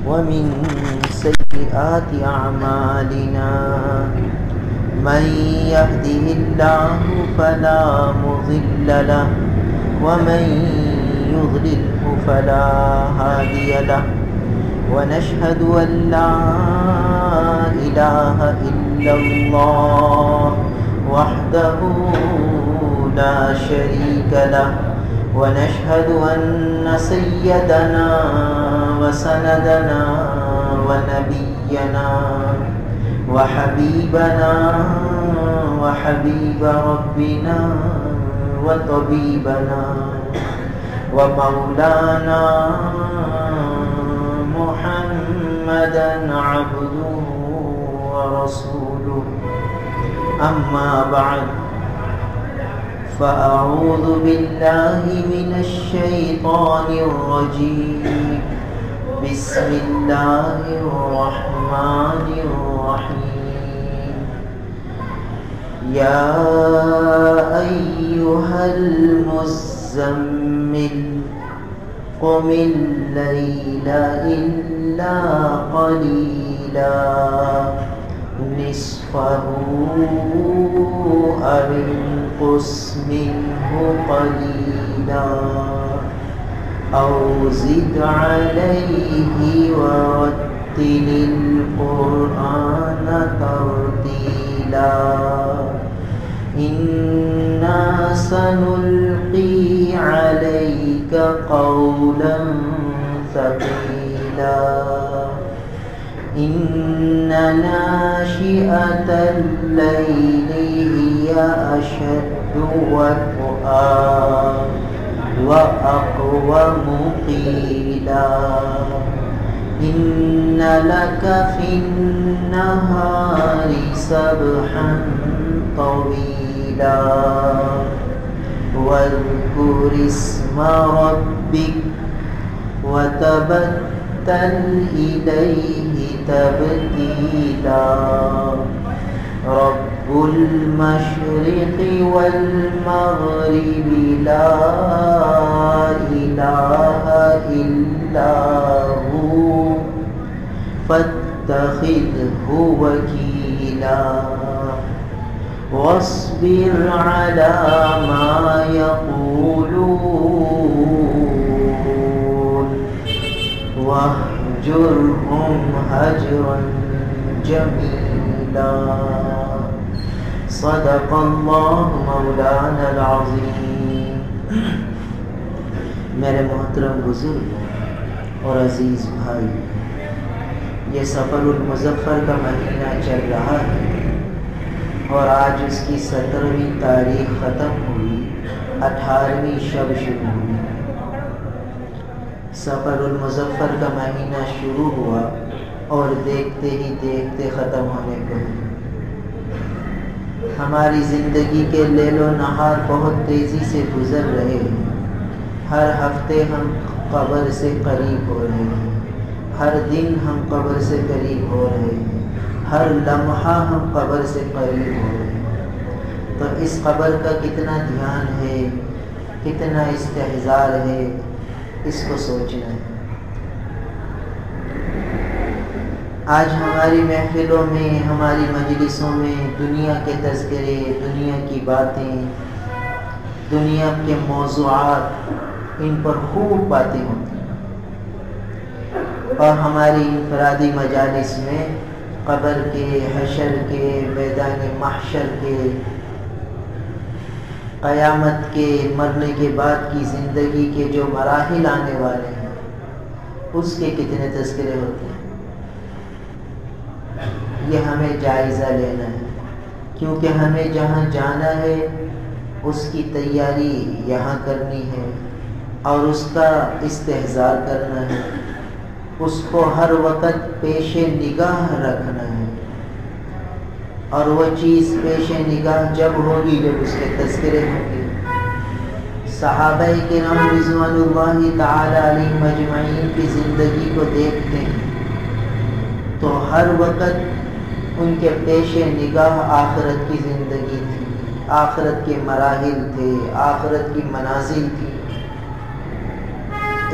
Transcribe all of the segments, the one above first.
ومن سيئات أعمالنا من يهده الله فلا مضل له ومن يضلله فلا هادي له ونشهد أن لا إله إلا الله وحده لا شريك له ونشهد أن سيدنا وسندنا ونبينا وحبيبنا وحبيب ربنا وطبيبنا ومولانا محمدا عبده ورسوله أما بعد فأعوذ بالله من الشيطان الرجيم بسم الله الرحمن الرحيم يا أيها المزمل قم الليل إلا قليلا نصفه أو انقص منه قليلا أو زد عليه ورتل القرآن ترتيلا إنا سنلقي عليك قولا ثقيلا إن ناشئة الليل هي أشد وطئا وأقوم قيلا إن لك في النهار سبحا طويلا واذكر اسم ربك وتبتل إليه تبتيلا رب المشرق والمغرب لا إله إلا هو فاتخذه وكيلا واصبر على ما يقولون واهجرهم هجرا جميلا صدق الله مولانا العظیم۔ میرے محترم بزرگ اور عزیز بھائی، یہ سفر المظفر کا مہینہ چل رہا ہے اور آج اس کی 17ویں تاریخ ختم ہوئی، 18ویں شب شروع ہوئی۔ سفر المظفر کا مہینہ شروع ہوا اور دیکھتے ہی دیکھتے ختم ہونے کو۔ ہماری زندگی کے لیل و نہار بہت تیزی سے گزر رہے ہیں۔ ہر ہفتے ہم قبر سے قریب ہو رہے ہیں، ہر دن ہم قبر سے قریب ہو رہے ہیں، ہر لمحہ ہم قبر سے قریب ہو رہے ہیں۔ تو اس قبر کا کتنا دھیان ہے، کتنا استحضار ہے، اس کو سوچنا ہے۔ آج ہماری محفلوں میں، ہماری مجلسوں میں دنیا کے تذکرے، دنیا کی باتیں، دنیا کے موضوعات، ان پر خوب باتیں ہوتی ہیں، اور ہماری انفرادی مجالس میں قبر کے، حشر کے، میدان محشر کے، قیامت کے، مرنے کے بعد کی زندگی کے جو مراحل آنے والے ہیں، اس کے کتنے تذکرے ہوتے ہیں۔ یہ ہمیں جائزہ لینا ہے، کیونکہ ہمیں جہاں جانا ہے اس کی تیاری یہاں کرنی ہے اور اس کا استحضار کرنا ہے، اس کو ہر وقت پیش نگاہ رکھنا ہے، اور وہ چیز پیش نگاہ جب ہوگی جب اس کے تذکرے ہوں گے۔ صحابہ کرام رضوان اللہ تعالی علیہم اجمعین کی زندگی کو دیکھتے ہیں تو ہر وقت ان کے پیش نگاہ آخرت کی زندگی تھی، آخرت کے مراحل تھے، آخرت کی منازل تھی۔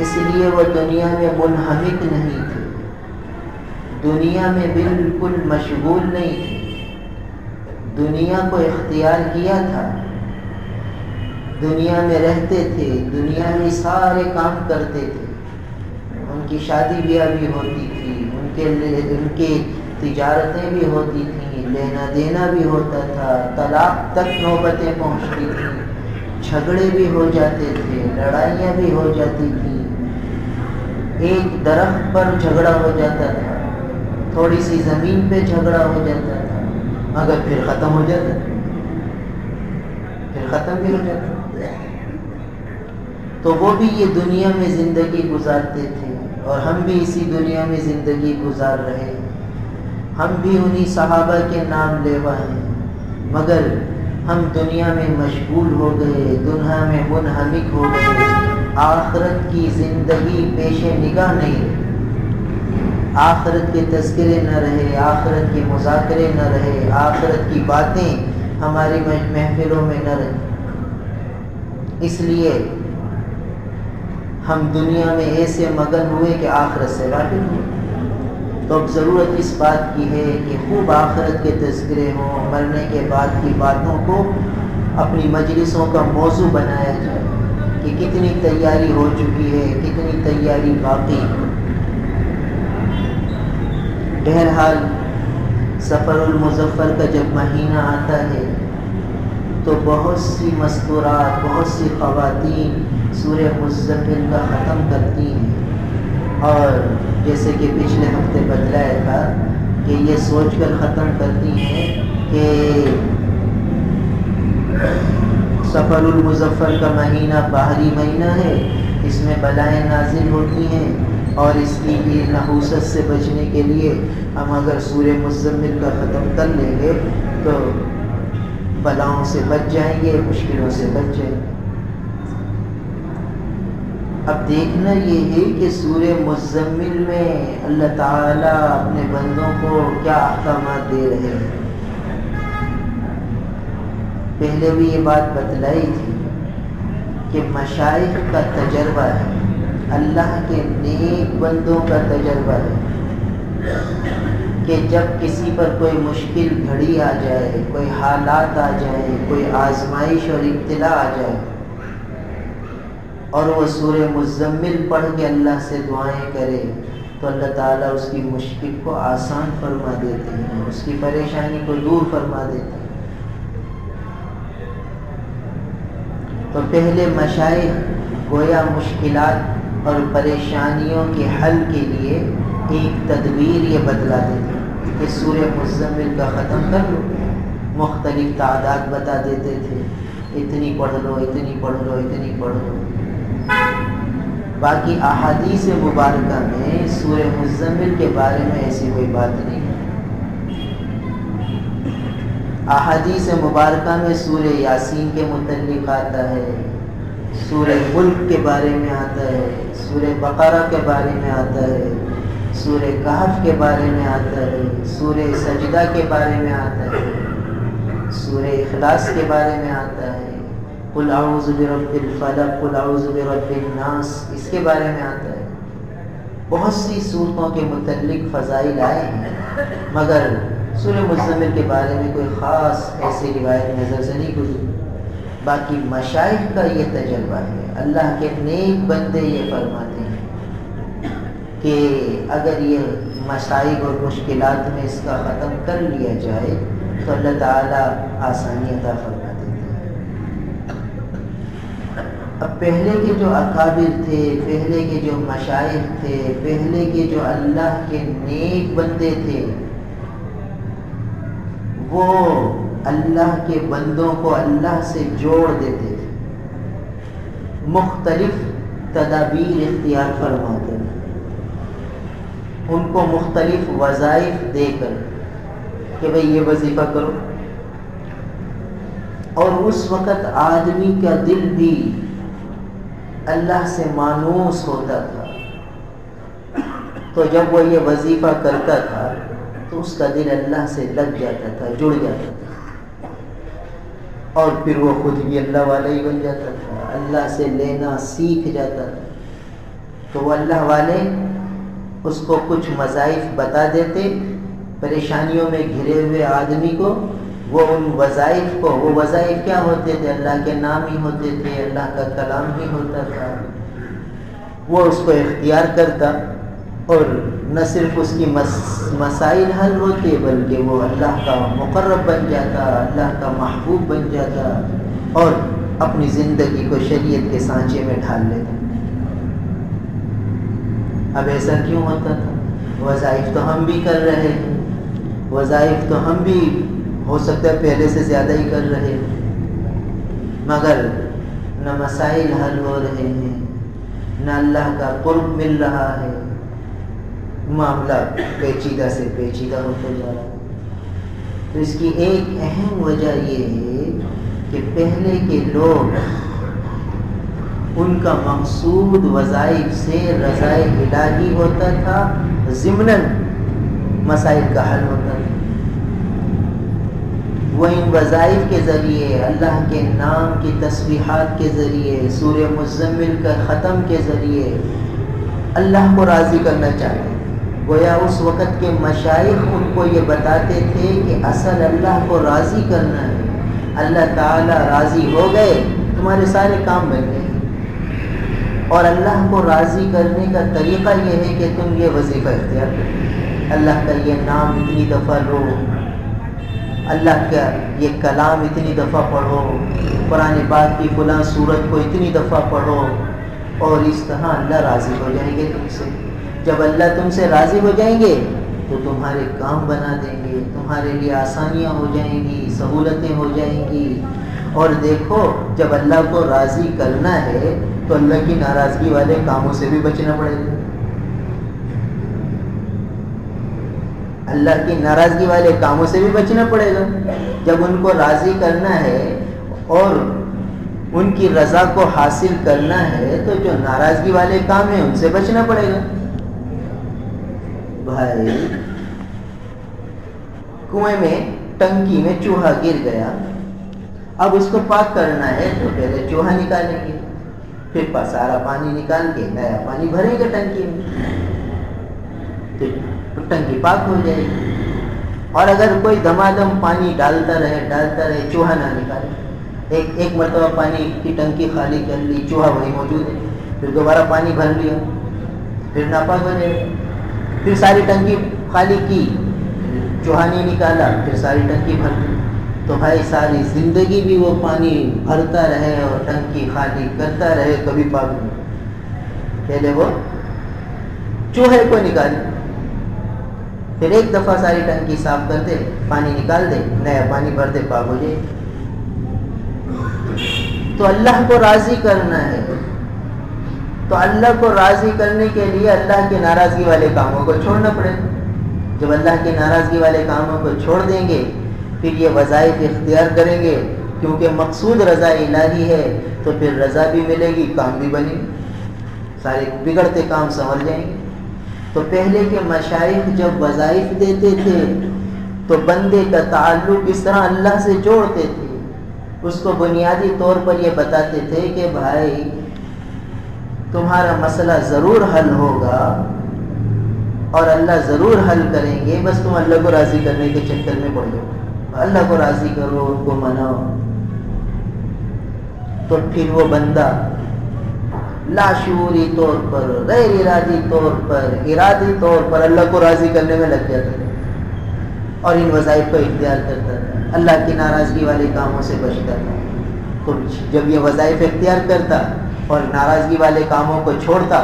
اس لیے وہ دنیا میں منہمک نہیں تھے، دنیا میں بالکل مشغول نہیں تھے، دنیا کو اختیار کیا تھا، دنیا میں رہتے تھے، دنیا میں سارے کام کرتے تھے، ان کی شادی بیاہ بھی ہوتی تھی، ان کی تجارتیں بھی ہوتی تھیں، لینا دینا بھی ہوتا تھا، طلاق تک نوبتیں پہنچتی تھیں، جھگڑے بھی ہو جاتے تھے، لڑائیاں بھی ہو جاتی تھیں، ایک درخت پر جھگڑا ہو جاتا تھا، تھوڑی سی زمین پہ جھگڑا ہو جاتا تھا، مگر پھر ختم ہو جاتا، پھر ختم بھی ہو جاتا۔ تو وہ بھی یہ دنیا میں زندگی گزارتے تھے اور ہم بھی اسی دنیا میں زندگی گزار رہے ہیں، ہم بھی انہی صحابہ کے نام لیوا ہیں، مگر ہم دنیا میں مشغول ہو گئے، دنیا میں منہمک ہو گئے، آخرت کی زندگی پیش نگاہ نہیں رہی، آخرت کے تذکرے نہ رہے، آخرت کے مذاکرے نہ رہے، آخرت کی باتیں ہماری محفلوں میں نہ رہی، اس لیے ہم دنیا میں ایسے مگن ہوئے کہ آخرت سے غافل ہوئے۔ تو اب ضرورت اس بات کی ہے کہ خوب آخرت کے تذکرے ہوں، مرنے کے بعد کی باتوں کو اپنی مجلسوں کا موضوع بنایا جائے کہ کتنی تیاری ہو چکی ہے، کتنی تیاری باقی ہے۔ بہرحال سفر المظفر کا جب مہینہ آتا ہے تو بہت سی مستورات، بہت سی خواتین سورہ مزمل کا ختم کرتی ہیں، اور جیسے کہ پچھلے ہفتے بتلایا تھا کہ یہ سوچ کر ختم کرتی ہیں کہ سفر المظفر کا مہینہ باہری مہینہ ہے، اس میں بلائیں نازل ہوتی ہیں، اور اس کی نحوست سے بچنے کے لیے ہم اگر سورہ مزمل کا ختم کر لیں گے تو بلاؤں سے بچ جائیں گے، مشکلوں سے بچ جائیں گے۔ اب دیکھنا یہ ہے کہ سورہ مزمل میں اللہ تعالیٰ اپنے بندوں کو کیا احکامات دے رہے ہیں۔ پہلے بھی یہ بات بتلائی تھی کہ مشائخ کا تجربہ ہے، اللہ کے نیک بندوں کا تجربہ ہے کہ جب کسی پر کوئی مشکل گھڑی آ جائے، کوئی حالات آ جائے، کوئی آزمائش اور ابتلا آ جائے، اور وہ سورہ مزمل پڑھ کے اللہ سے دعائیں کرے تو اللہ تعالیٰ اس کی مشکل کو آسان فرما دیتے ہیں، اس کی پریشانی کو دور فرما دیتے ہیں۔ تو پہلے مشائخ گویا مشکلات اور پریشانیوں کے حل کے لیے ایک تدبیر یہ بتلا دیتے ہیں کہ سورہ مزمل کا ختم کر لو، مختلف تعداد بتا دیتے تھے، اتنی پڑھ لو، اتنی پڑھ لو، اتنی پڑھ لو۔ باقی احادیث مبارکہ میں سورہ مزمل کے بارے میں ایسی کوئی بات نہیں ہے۔ احادیث مبارکہ میں سورہ یاسین کے متعلق آتا ہے، سورہ ملک کے بارے میں آتا ہے، سورہ بقرہ کے بارے میں آتا ہے، سورہ کہف کے بارے میں آتا ہے، سورہ سجدہ کے بارے میں آتا ہے، سورہ اخلاص کے بارے میں آتا ہے، قل اعوذ برب الفلق، قل اعوذ برب الناس، اس کے بارے میں آتا ہے۔ بہت سی صورتوں کے متعلق فضائل آئے ہیں، مگر سورہ مزمل کے بارے میں کوئی خاص ایسی روایت نظر سے نہیں گزری۔ باقی مشائخ کا یہ تجربہ ہے، اللہ کے نیک بندے یہ فرماتے ہیں کہ اگر یہ مسائل اور مشکلات میں اس کا ختم کر لیا جائے تو اللہ تعالیٰ آسانی عطا فرما دیتے ہیں۔ اب پہلے کے جو اکابر تھے، پہلے کے جو مشائخ تھے، پہلے کے جو اللہ کے نیک بندے تھے، وہ اللہ کے بندوں کو اللہ سے جوڑ دیتے تھے، مختلف تدابیر اختیار فرماتے تھے، ان کو مختلف وظائف دے کر کہ بھئی یہ وظیفہ کرو۔ اور اس وقت آدمی کا دل بھی اللہ سے مانوس ہوتا تھا، تو جب وہ یہ وظیفہ کرتا تھا تو اس کا دل اللہ سے لگ جاتا تھا، جڑ جاتا تھا، اور پھر وہ خود بھی اللہ والا ہی بن جاتا تھا، اللہ سے لینا سیکھ جاتا تھا۔ تو وہ اللہ والے اس کو کچھ وظائف بتا دیتے پریشانیوں میں گھرے ہوئے آدمی کو، وہ ان وظائف کو، وہ وظائف کیا ہوتے تھے؟ اللہ کے نام ہی ہوتے تھے، اللہ کا کلام ہی ہوتا تھا، وہ اس کو اختیار کرتا اور نہ صرف اس کی مسائل حل ہوتے بلکہ وہ اللہ کا مقرب بن جاتا، اللہ کا محبوب بن جاتا اور اپنی زندگی کو شریعت کے سانچے میں ڈھال لیتا۔ اب ایسا کیوں ہوتا تھا؟ وظائف تو ہم بھی کر رہے ہیں، وظائف تو ہم بھی ہو سکتا ہے پہلے سے زیادہ ہی کر رہے ہیں، مگر نہ مسائل حل ہو رہے ہیں، نہ اللہ کا قرب مل رہا ہے، معاملہ پیچیدہ سے پیچیدہ ہوتا جا رہا ہے۔ تو اس کی ایک اہم وجہ یہ ہے کہ پہلے کے لوگ ان کا مقصود وظائف سے رضائے الہی ہوتا تھا، ضمناً مسائل کا حل ہوتا تھا۔ وہ ان وظائف کے ذریعے، اللہ کے نام کی تسبیحات کے ذریعے، سورہ مزمل کا ختم کے ذریعے اللہ کو راضی کرنا چاہتے ہیں۔ گویا اس وقت کے مشائخ ان کو یہ بتاتے تھے کہ اصل اللہ کو راضی کرنا ہے، اللہ تعالیٰ راضی ہو گئے تمہارے سارے کام بن گئے۔ اور اللہ کو راضی کرنے کا طریقہ یہ ہے کہ تم یہ وظیفہ اختیار کرو، اللہ کا یہ نام اتنی دفعہ لو، اللہ کا یہ کلام اتنی دفعہ پڑھو، قرآن پاک کی فلاں سورت کو اتنی دفعہ پڑھو، اور اس طرح اللہ راضی ہو جائیں گے تم سے۔ جب اللہ تم سے راضی ہو جائیں گے تو تمہارے کام بنا دیں گے، تمہارے لیے آسانیاں ہو جائیں گی، سہولتیں ہو جائیں گی۔ اور دیکھو جب اللہ کو راضی کرنا ہے تو اللہ کی ناراضگی والے کاموں سے بھی بچنا پڑے گا۔ اللہ کی ناراضگی والے کاموں سے بھی بچنا پڑے گا۔ جب ان کو راضی کرنا ہے اور ان کی رضا کو حاصل کرنا ہے تو جو ناراضگی والے کام ہیں ان سے بچنا پڑے گا۔ بھائی کنویں میں، ٹنکی میں چوہا گر گیا، اب اس کو پاک کرنا ہے تو پہلے چوہا نکالیں گے، پھر سارا پانی نکال کے نیا پانی بھریں گے ٹنکی میں، تو ٹنکی پاک ہو جائے گی۔ اور اگر کوئی دمادم پانی ڈالتا رہے چوہا نہ نکالے، ایک مرتبہ پانی کی ٹنکی خالی کر لی، چوہا وہی موجود ہے، پھر دوبارہ پانی بھر لیا، پھر ناپاک ہو جائے گا۔ پھر ساری ٹنکی خالی کی، چوہا نہیں نکالا، پھر ساری ٹنکی بھر لی، تو بھائی ساری زندگی بھی وہ پانی بھرتا رہے اور ٹنکی خالی کرتا رہے، کبھی پاک نہیں۔ پہلے وہ چوہے کو نکالے، پھر ایک دفعہ ساری ٹنکی صاف کر دے، پانی نکال دے، نیا پانی بھر دے، پاک ہو جائے۔ تو اللہ کو راضی کرنا ہے، تو اللہ کو راضی کرنے کے لیے اللہ کی ناراضگی والے کاموں کو چھوڑنا پڑے۔ جب اللہ کی ناراضگی والے کاموں کو چھوڑ دیں گے پھر یہ وظائف اختیار کریں گے، کیونکہ مقصود رضا الہی ہے، تو پھر رضا بھی ملے گی، کام بھی بنے گی، سارے بگڑتے کام سنور جائیں گے۔ تو پہلے کے مشائخ جب وظائف دیتے تھے تو بندے کا تعلق اس طرح اللہ سے جوڑتے تھے، اس کو بنیادی طور پر یہ بتاتے تھے کہ بھائی تمہارا مسئلہ ضرور حل ہوگا اور اللہ ضرور حل کریں گے، بس تم اللہ کو راضی کرنے کے چکر میں پڑ جاؤ، اللہ کو راضی کرو، ان کو مناؤ۔ تو پھر وہ بندہ لاشعوری طور پر، غیر ارادی طور پر، ارادی طور پر اللہ کو راضی کرنے میں لگ جاتا تھا اور ان وظائف کو اختیار کرتا تھا، اللہ کی ناراضگی والے کاموں سے بچتا تھا۔ تو جب یہ وظائف اختیار کرتا اور ناراضگی والے کاموں کو چھوڑتا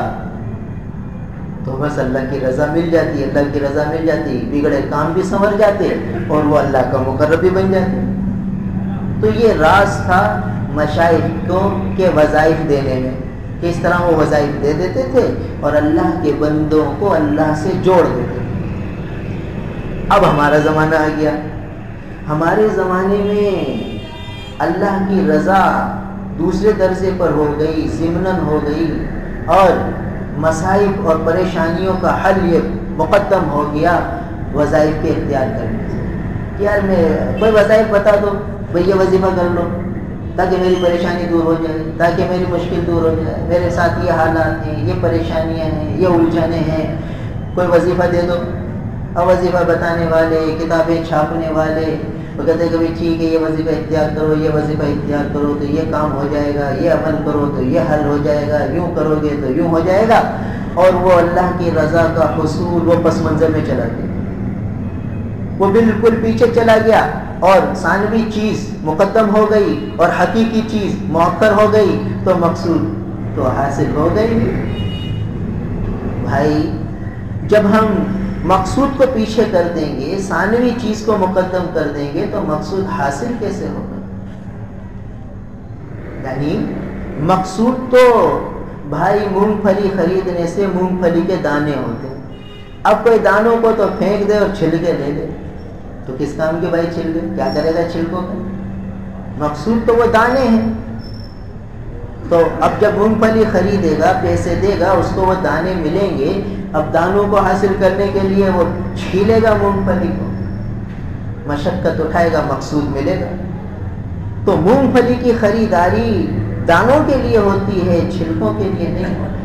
تو بس اللہ کی رضا مل جاتی، اللہ کی رضا مل جاتی، بگڑے کام بھی سنور جاتے اور وہ اللہ کا مقرب بھی بن جاتے۔ تو یہ راز تھا مشائخ کو کہ وظائف دینے میں، کس طرح وہ وظائف دے دیتے تھے اور اللہ کے بندوں کو اللہ سے جوڑ دیتے تھے۔ اب ہمارا زمانہ آ گیا، ہمارے زمانے میں اللہ کی رضا دوسرے درجے پر ہو گئی، ضمناً ہو گئی، اور مصائب اور پریشانیوں کا حل یہ مقدم ہو گیا وظائف کے اختیار کرنے سے۔ یار میں کوئی وظائف بتا دو، بھئی یہ وظیفہ کر لو تاکہ میری پریشانی دور ہو جائے، تاکہ میری مشکل دور ہو جائے، میرے ساتھ یہ حالات ہیں، یہ پریشانیاں ہیں، یہ الجھنیں ہیں، کوئی وظیفہ دے دو، اور وظیفہ بتانے والے، کتابیں چھاپنے والے وہ کہتے کہ ٹھیک ہے یہ وظیفہ اختیار کرو، یہ وظیفہ اختیار کرو تو یہ کام ہو جائے گا، یہ عمل کرو تو یہ حل ہو جائے گا، یوں کرو گے تو یوں ہو جائے گا، اور وہ اللہ کی رضا کا حصول وہ پس منظر میں چلا گیا، وہ بالکل پیچھے چلا گیا، اور ثانوی چیز مقدم ہو گئی اور حقیقی چیز مؤخر ہو گئی، تو مقصود تو حاصل ہو گئی۔ بھائی جب ہم مقصود کو پیچھے کر دیں گے، ثانوی چیز کو مقدم کر دیں گے، تو مقصود حاصل کیسے ہوگا؟ یعنی مقصود تو بھائی مونگ پھلی خریدنے سے مونگ پھلی کے دانے ہوتے ہیں، اب کوئی دانوں کو تو پھینک دے اور چھلکے لے لے، تو کس کام کے بھائی چھلکے؟ کیا کرے گا چھلکوں کا؟ مقصود تو وہ دانے ہیں، تو اب جب مونگ پھلی خریدے گا، پیسے دے گا، اس کو وہ دانے ملیں گے، اب دانوں کو حاصل کرنے کے لیے وہ چھیلے گا مونگ پھلی کو، مشقت اٹھائے گا، مقصود ملے گا۔ تو مونگ پھلی کی خریداری دانوں کے لیے ہوتی ہے، چھلکوں کے لیے نہیں ہوتی،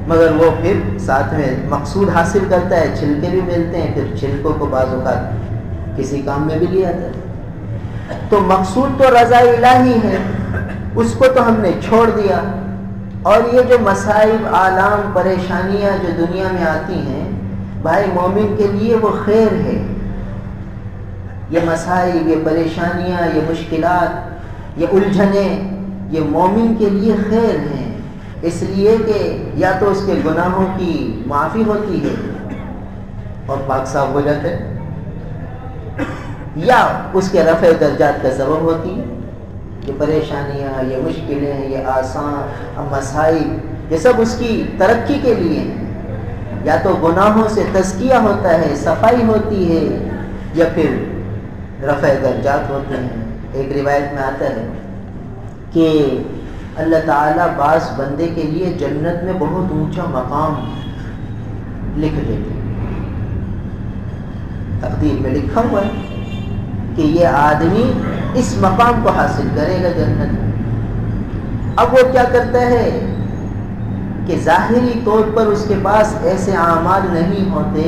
مگر وہ پھر ساتھ میں مقصود حاصل کرتا ہے، چھلکے بھی ملتے ہیں، پھر چھلکوں کو بعض اوقات کسی کام میں بھی لیا جاتا ہے۔ تو مقصود تو رضا الہی ہے، اس کو تو ہم نے چھوڑ دیا، اور یہ جو مصائب، آلام، پریشانیاں جو دنیا میں آتی ہیں، بھائی مومن کے لیے وہ خیر ہے۔ یہ مصائب، یہ پریشانیاں، یہ مشکلات، یہ الجھنیں، یہ مومن کے لیے خیر ہیں، اس لیے کہ یا تو اس کے گناہوں کی معافی ہوتی ہے اور پاک صاف ہو جاتے ہیں، یا اس کے رفع درجات کا سبب ہوتی ہے۔ یہ پریشانیاں، یہ مشکلیں، یہ آسان مسائل، یہ سب اس کی ترقی کے لیے ہیں، یا تو گناہوں سے تزکیہ ہوتا ہے، صفائی ہوتی ہے، یا پھر رفع درجات ہوتے ہیں۔ ایک روایت میں آتا ہے کہ اللہ تعالیٰ بعض بندے کے لیے جنت میں بہت اونچا مقام لکھ دیتے، تقدیر میں لکھا ہوا ہے کہ یہ آدمی اس مقام کو حاصل کرے گا جنت میں۔ اب وہ کیا کرتا ہے کہ ظاہری طور پر اس کے پاس ایسے اعمال نہیں ہوتے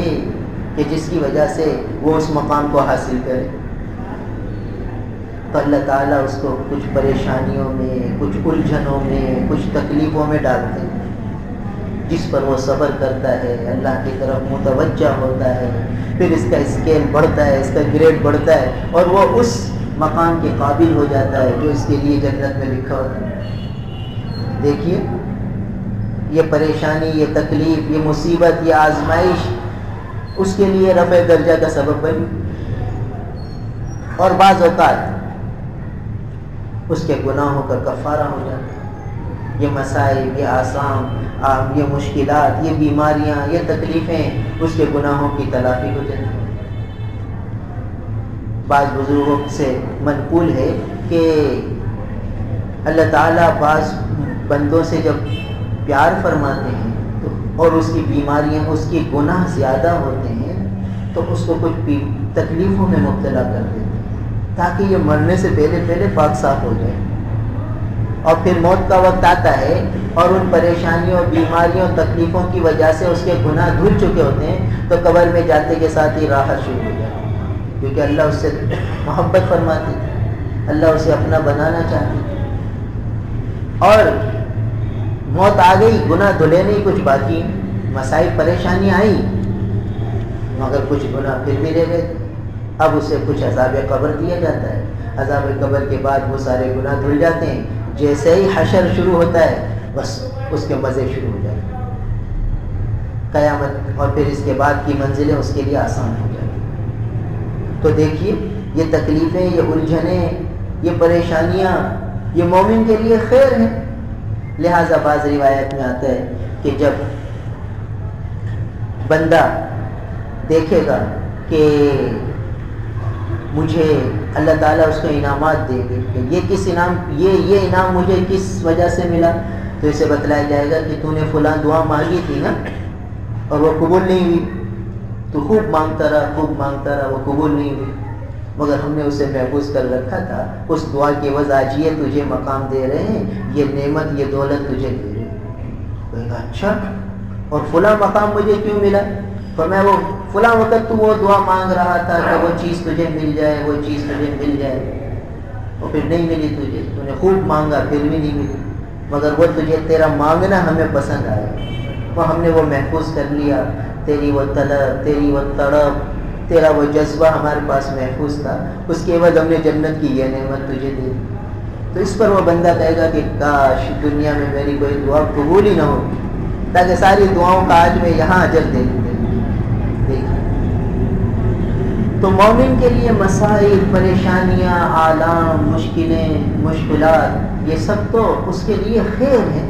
کہ جس کی وجہ سے وہ اس مقام کو حاصل کرے، تو اللہ تعالیٰ اس کو کچھ پریشانیوں میں، کچھ الجھنوں میں، کچھ تکلیفوں میں ڈالتے ہیں، جس پر وہ صبر کرتا ہے، اللہ کی طرف متوجہ ہوتا ہے، پھر اس کا اسکیل بڑھتا ہے، اس کا گریڈ بڑھتا ہے، اور وہ اس مقام کے قابل ہو جاتا ہے جو اس کے لیے جنت میں لکھا ہوتا ہے۔ دیکھیے یہ پریشانی، یہ تکلیف، یہ مصیبت، یہ آزمائش اس کے لیے رفع درجہ کا سبب بنی، اور بعض اوقات اس کے گناہوں کا کفارہ ہو جاتا ہے۔ یہ مسائل، یہ آسام، یہ مشکلات، یہ بیماریاں، یہ تکلیفیں اس کے گناہوں کی تلافی ہو جاتی ہیں۔ بعض بزرگوں سے منقول ہے کہ اللہ تعالیٰ بعض بندوں سے جب پیار فرماتے ہیں تو اور اس کی بیماریاں، اس کی گناہ زیادہ ہوتے ہیں، تو اس کو کچھ تکلیفوں میں مبتلا کر دیتے ہیں تاکہ یہ مرنے سے پہلے پاک صاف ہو جائے، اور پھر موت کا وقت آتا ہے اور ان پریشانیوں، بیماریوں، تکلیفوں کی وجہ سے اس کے گناہ دھل چکے ہوتے ہیں، تو قبر میں جاتے کے ساتھ ہی راحت شروع ہو جاتی ہے، کیونکہ اللہ اس سے محبت فرماتی ہے، اللہ اسے اپنا بنانا چاہتی ہے، اور موت آ گئی، گناہ دھلے نہیں، کچھ باقی مسائل، پریشانیاں آئیں، مگر کچھ گناہ پھر بھی رہ گئے، اب اسے کچھ عذاب قبر دیا جاتا ہے، عذاب قبر کے بعد وہ سارے گناہ دھل جاتے ہیں، جیسے ہی حشر شروع ہوتا ہے بس اس کے مزے شروع ہو جاتے ہیں، قیامت اور پھر اس کے بعد کی منزلیں اس کے لیے آسان ہو جاتی ہیں۔ تو دیکھیے یہ تکلیفیں، یہ الجھنیں، یہ پریشانیاں یہ مومن کے لیے خیر ہیں، لہٰذا بعض روایت میں آتا ہے کہ جب بندہ دیکھے گا کہ مجھے اللہ تعالیٰ اس کو انعامات دے گے کہ یہ کس انعام، یہ انعام مجھے کس وجہ سے ملا، تو اسے بتلایا جائے گا کہ تو نے فلاں دعا مانگی تھی نا اور وہ قبول نہیں ہوئی، تو خوب مانگتا رہا وہ قبول نہیں ہوئی، مگر ہم نے اسے محفوظ کر رکھا تھا، اس دعا کے عوض آج یہ تجھے مقام دے رہے ہیں، یہ نعمت، یہ دولت تجھے دے رہے ہیں۔ کہے گا اچھا اور فلاں مقام مجھے کیوں ملا؟ تو میں وہ فلاں وقت تو وہ دعا مانگ رہا تھا کہ وہ چیز تجھے مل جائے، وہ چیز تجھے مل جائے، اور پھر نہیں ملی تجھے، تو نے خوب مانگا پھر بھی نہیں ملی، مگر وہ تجھے تیرا مانگنا ہمیں پسند آیا، وہ ہم نے وہ محفوظ کر لیا، تیری وہ طلب، تیری وہ تڑپ، تیرا وہ جذبہ ہمارے پاس محفوظ تھا، اس کے بعد ہم نے جنت کی یہ نعمت تجھے دی۔ تو اس پر وہ بندہ کہے گا کہ کاش دنیا میں میری کوئی دعا قبول ہی نہ ہوتی، تاکہ ساری دعاؤں کا آج میں یہاں اجر دے دوں۔ تو مومن کے لیے مسائل، پریشانیاں، آلام، مشکلیں، مشکلات، یہ سب تو اس کے لیے خیر ہے۔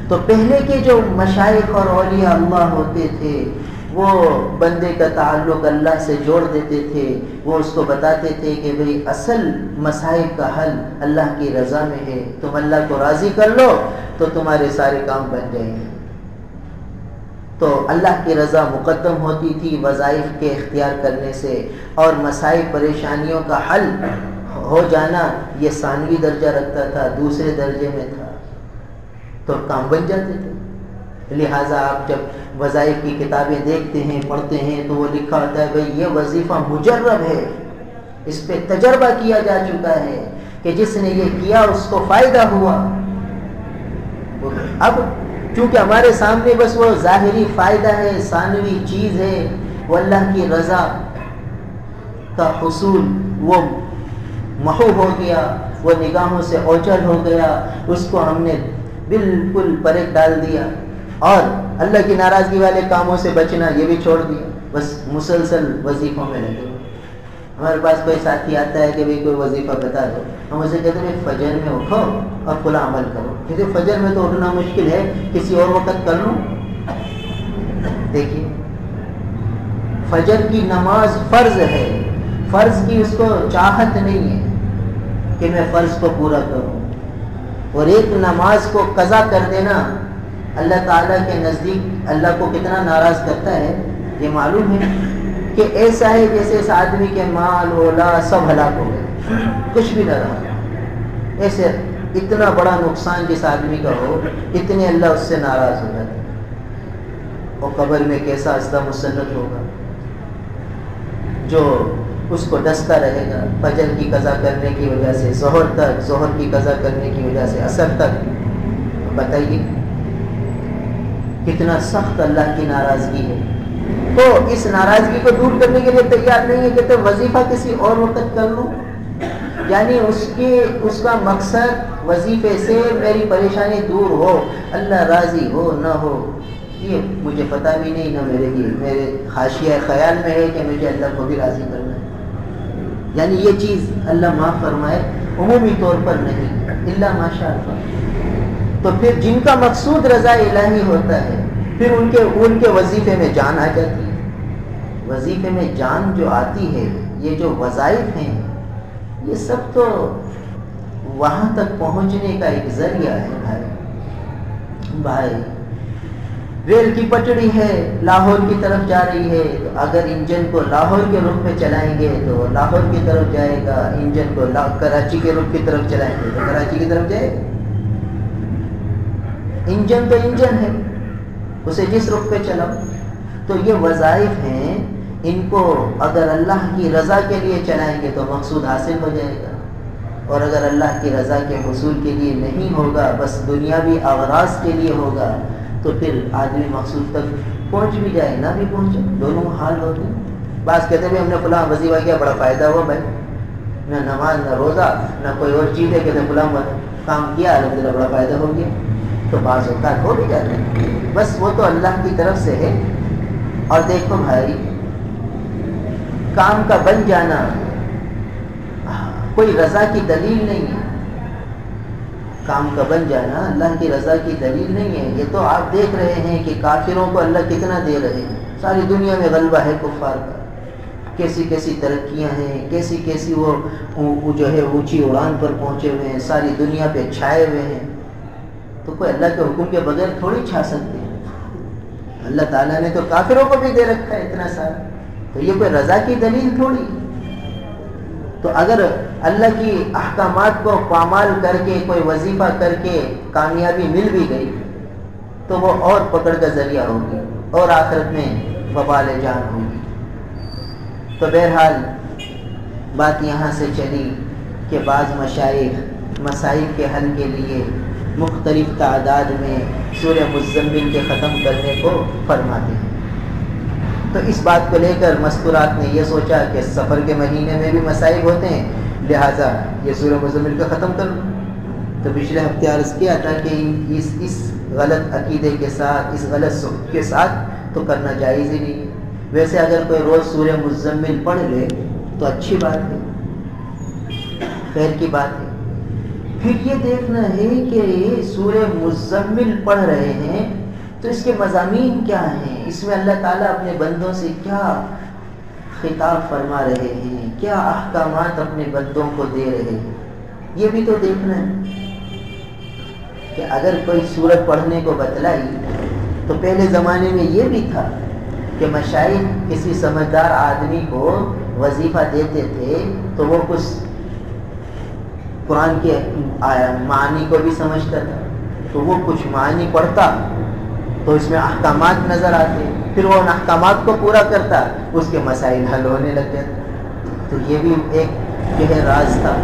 تو پہلے کے جو مشائخ اور اولیاء اللہ ہوتے تھے وہ بندے کا تعلق اللہ سے جوڑ دیتے تھے، وہ اس کو بتاتے تھے کہ بھئی اصل مسائل کا حل اللہ کی رضا میں ہے، تم اللہ کو راضی کر لو تو تمہارے سارے کام بن جائیں گے۔ تو اللہ کی رضا مقدم ہوتی تھی وظائف کے اختیار کرنے سے، اور مسائل پریشانیوں کا حل ہو جانا یہ ثانوی درجہ رکھتا تھا، دوسرے درجے میں تھا، تو کام بن جاتے تھے۔ لہٰذا آپ جب وظائف کی کتابیں دیکھتے ہیں، پڑھتے ہیں، تو وہ لکھا ہوتا ہے بھئی یہ وظیفہ مجرب ہے، اس پہ تجربہ کیا جا چکا ہے کہ جس نے یہ کیا اس کو فائدہ ہوا۔ اب چونکہ ہمارے سامنے بس وہ ظاہری فائدہ ہے، ثانوی چیز ہے، وہ اللہ کی رضا کا حصول وہ محو ہو گیا، وہ نگاہوں سے اوجھل ہو گیا، اس کو ہم نے بالکل پرے ڈال دیا، اور اللہ کی ناراضگی والے کاموں سے بچنا یہ بھی چھوڑ دیا، بس مسلسل وظیفوں میں لگے۔ ہمارے پاس کوئی ساتھی آتا ہے کہ بھئی کوئی وظیفہ بتا دو، ہم اسے کہتے ہیں فجر میں اٹھو اور فلاں عمل کرو، کیونکہ فجر میں تو اٹھنا مشکل ہے، کسی اور وقت کر لوں۔ دیکھیے فجر کی نماز فرض ہے، فرض کی اس کو چاہت نہیں ہے کہ میں فرض کو پورا کروں، اور ایک نماز کو قضا کر دینا اللہ تعالیٰ کے نزدیک اللہ کو کتنا ناراض کرتا ہے یہ معلوم ہے، کہ ایسا ہے جیسے اس آدمی کے مال اولاد سب ہلاک ہو گئے، کچھ بھی نہ رہا، ایسے اتنا بڑا نقصان جس آدمی کا ہو، اتنے اللہ اس سے ناراض ہو جاتا ہے، اور قبر میں کیسا عذاب مسلط ہوگا، جو اس کو ڈستا رہے گا فجر کی قضا کرنے کی وجہ سے ظہر تک، ظہر کی قضا کرنے کی وجہ سے عصر تک۔ بتائیے کتنا سخت اللہ کی ناراضگی ہے۔ تو اس ناراضگی کو دور کرنے کے لیے تیار نہیں ہے کہ تو وظیفہ کسی اور وقت کر لوں، یعنی اس کا مقصد وظیفے سے میری پریشانی دور ہو، اللہ راضی ہو نہ ہو یہ مجھے پتہ بھی نہیں، نہ میرے حاشیہ خیال میں ہے کہ مجھے اللہ کو بھی راضی کرنا ہے، یعنی یہ چیز اللہ معاف فرمائے عمومی طور پر نہیں، الا ماشاء اللہ۔ تو پھر جن کا مقصود رضا الہی ہوتا ہے پھر ان کے وظیفے میں جان آ جاتی ہے۔ وظیفے میں جان جو آتی ہے، یہ جو وظائف ہیں یہ سب تو وہاں تک پہنچنے کا ایک ذریعہ ہے بھائی۔ ریل کی پٹڑی ہے، لاہور کی طرف جا رہی ہے، تو اگر انجن کو لاہور کے رخ میں چلائیں گے تو لاہور کی طرف جائے گا، انجن کو کراچی کے رخ کی طرف چلائیں گے تو کراچی کی طرف جائے گا۔ انجن تو انجن ہے، اسے جس رخ پہ چلاؤ۔ تو یہ وظائف ہیں، ان کو اگر اللہ کی رضا کے لیے چلائیں گے تو مقصود حاصل ہو جائے گا، اور اگر اللہ کی رضا کے حصول کے لیے نہیں ہوگا، بس دنیاوی اغراض کے لیے ہوگا، تو پھر آدمی مقصود تک پہنچ بھی جائے نہ بھی پہنچے، دونوں حال ہوتے ہیں۔ بعض کہتے ہیں ہم نے فلاں وظیفہ کیا بڑا فائدہ ہوا، بھائی نہ نماز نہ روزہ نہ کوئی اور چیز ہے، کہتے ہیں فلاں کام کیا الحمدللہ بڑا فائدہ ہو گیا، تو بعض اوقات ہو بھی جاتے ہیں، بس وہ تو اللہ کی طرف سے ہے۔ اور دیکھو بھائی، کام کا بن جانا کوئی رضا کی دلیل نہیں ہے، کام کا بن جانا اللہ کی رضا کی دلیل نہیں ہے۔ یہ تو آپ دیکھ رہے ہیں کہ کافروں کو اللہ کتنا دے رہے ہیں، ساری دنیا میں غلبہ ہے کفار کا، کیسی کیسی ترقیاں ہیں، کیسی کیسی وہ جو ہے اونچی اڑان پر پہنچے ہوئے ہیں، ساری دنیا پہ چھائے ہوئے ہیں، تو کوئی اللہ کے حکم کے بغیر تھوڑی چھا سکتے ہیں۔ اللہ تعالیٰ نے تو کافروں کو بھی دے رکھا ہے اتنا سارا، تو یہ کوئی رضا کی دلیل تھوڑی۔ تو اگر اللہ کی احکامات کو پامال کر کے کوئی وظیفہ کر کے کامیابی مل بھی گئی تو تو وہ اور پکڑ کا ذریعہ ہوگی اور آخرت میں وبال جان ہوگی۔ تو بہرحال بات یہاں سے چلی کہ بعض مشائخ مسائل کے حل کے لیے مختلف تعداد میں سورہ مزمل کے ختم کرنے کو فرماتے ہیں۔ تو اس بات کو لے کر مستورات نے یہ سوچا کہ سفر کے مہینے میں بھی مسائل ہوتے ہیں، لہٰذا یہ سورہ مزمل کا ختم کر لوں۔ تو پچھلے ہفتے عرض کیا تھا کہ اس غلط عقیدے کے ساتھ، اس غلط سوچ کے ساتھ تو کرنا جائز ہی نہیں ہے۔ ویسے اگر کوئی روز سورہ مزمل پڑھ لے تو اچھی بات ہے، خیر کی بات ہے۔ پھر یہ دیکھنا ہے کہ سورہ مزمل پڑھ رہے ہیں تو اس کے مضامین کیا ہیں، اس میں اللہ تعالیٰ اپنے بندوں سے کیا خطاب فرما رہے ہیں، کیا احکامات اپنے بندوں کو دے رہے ہیں، یہ بھی تو دیکھنا ہے۔ کہ اگر کوئی سورت پڑھنے کو بتلائی تو پہلے زمانے میں یہ بھی تھا کہ مشائخ کسی سمجھدار آدمی کو وظیفہ دیتے تھے تو وہ کچھ قرآن کے معنی کو بھی سمجھتا تھا، تو وہ کچھ معنی پڑھتا تو اس میں احکامات نظر آتے، پھر وہ ان احکامات کو پورا کرتا، اس کے مسائل حل ہونے لگ جاتے۔ تو یہ بھی ایک جو ہے راز تھا۔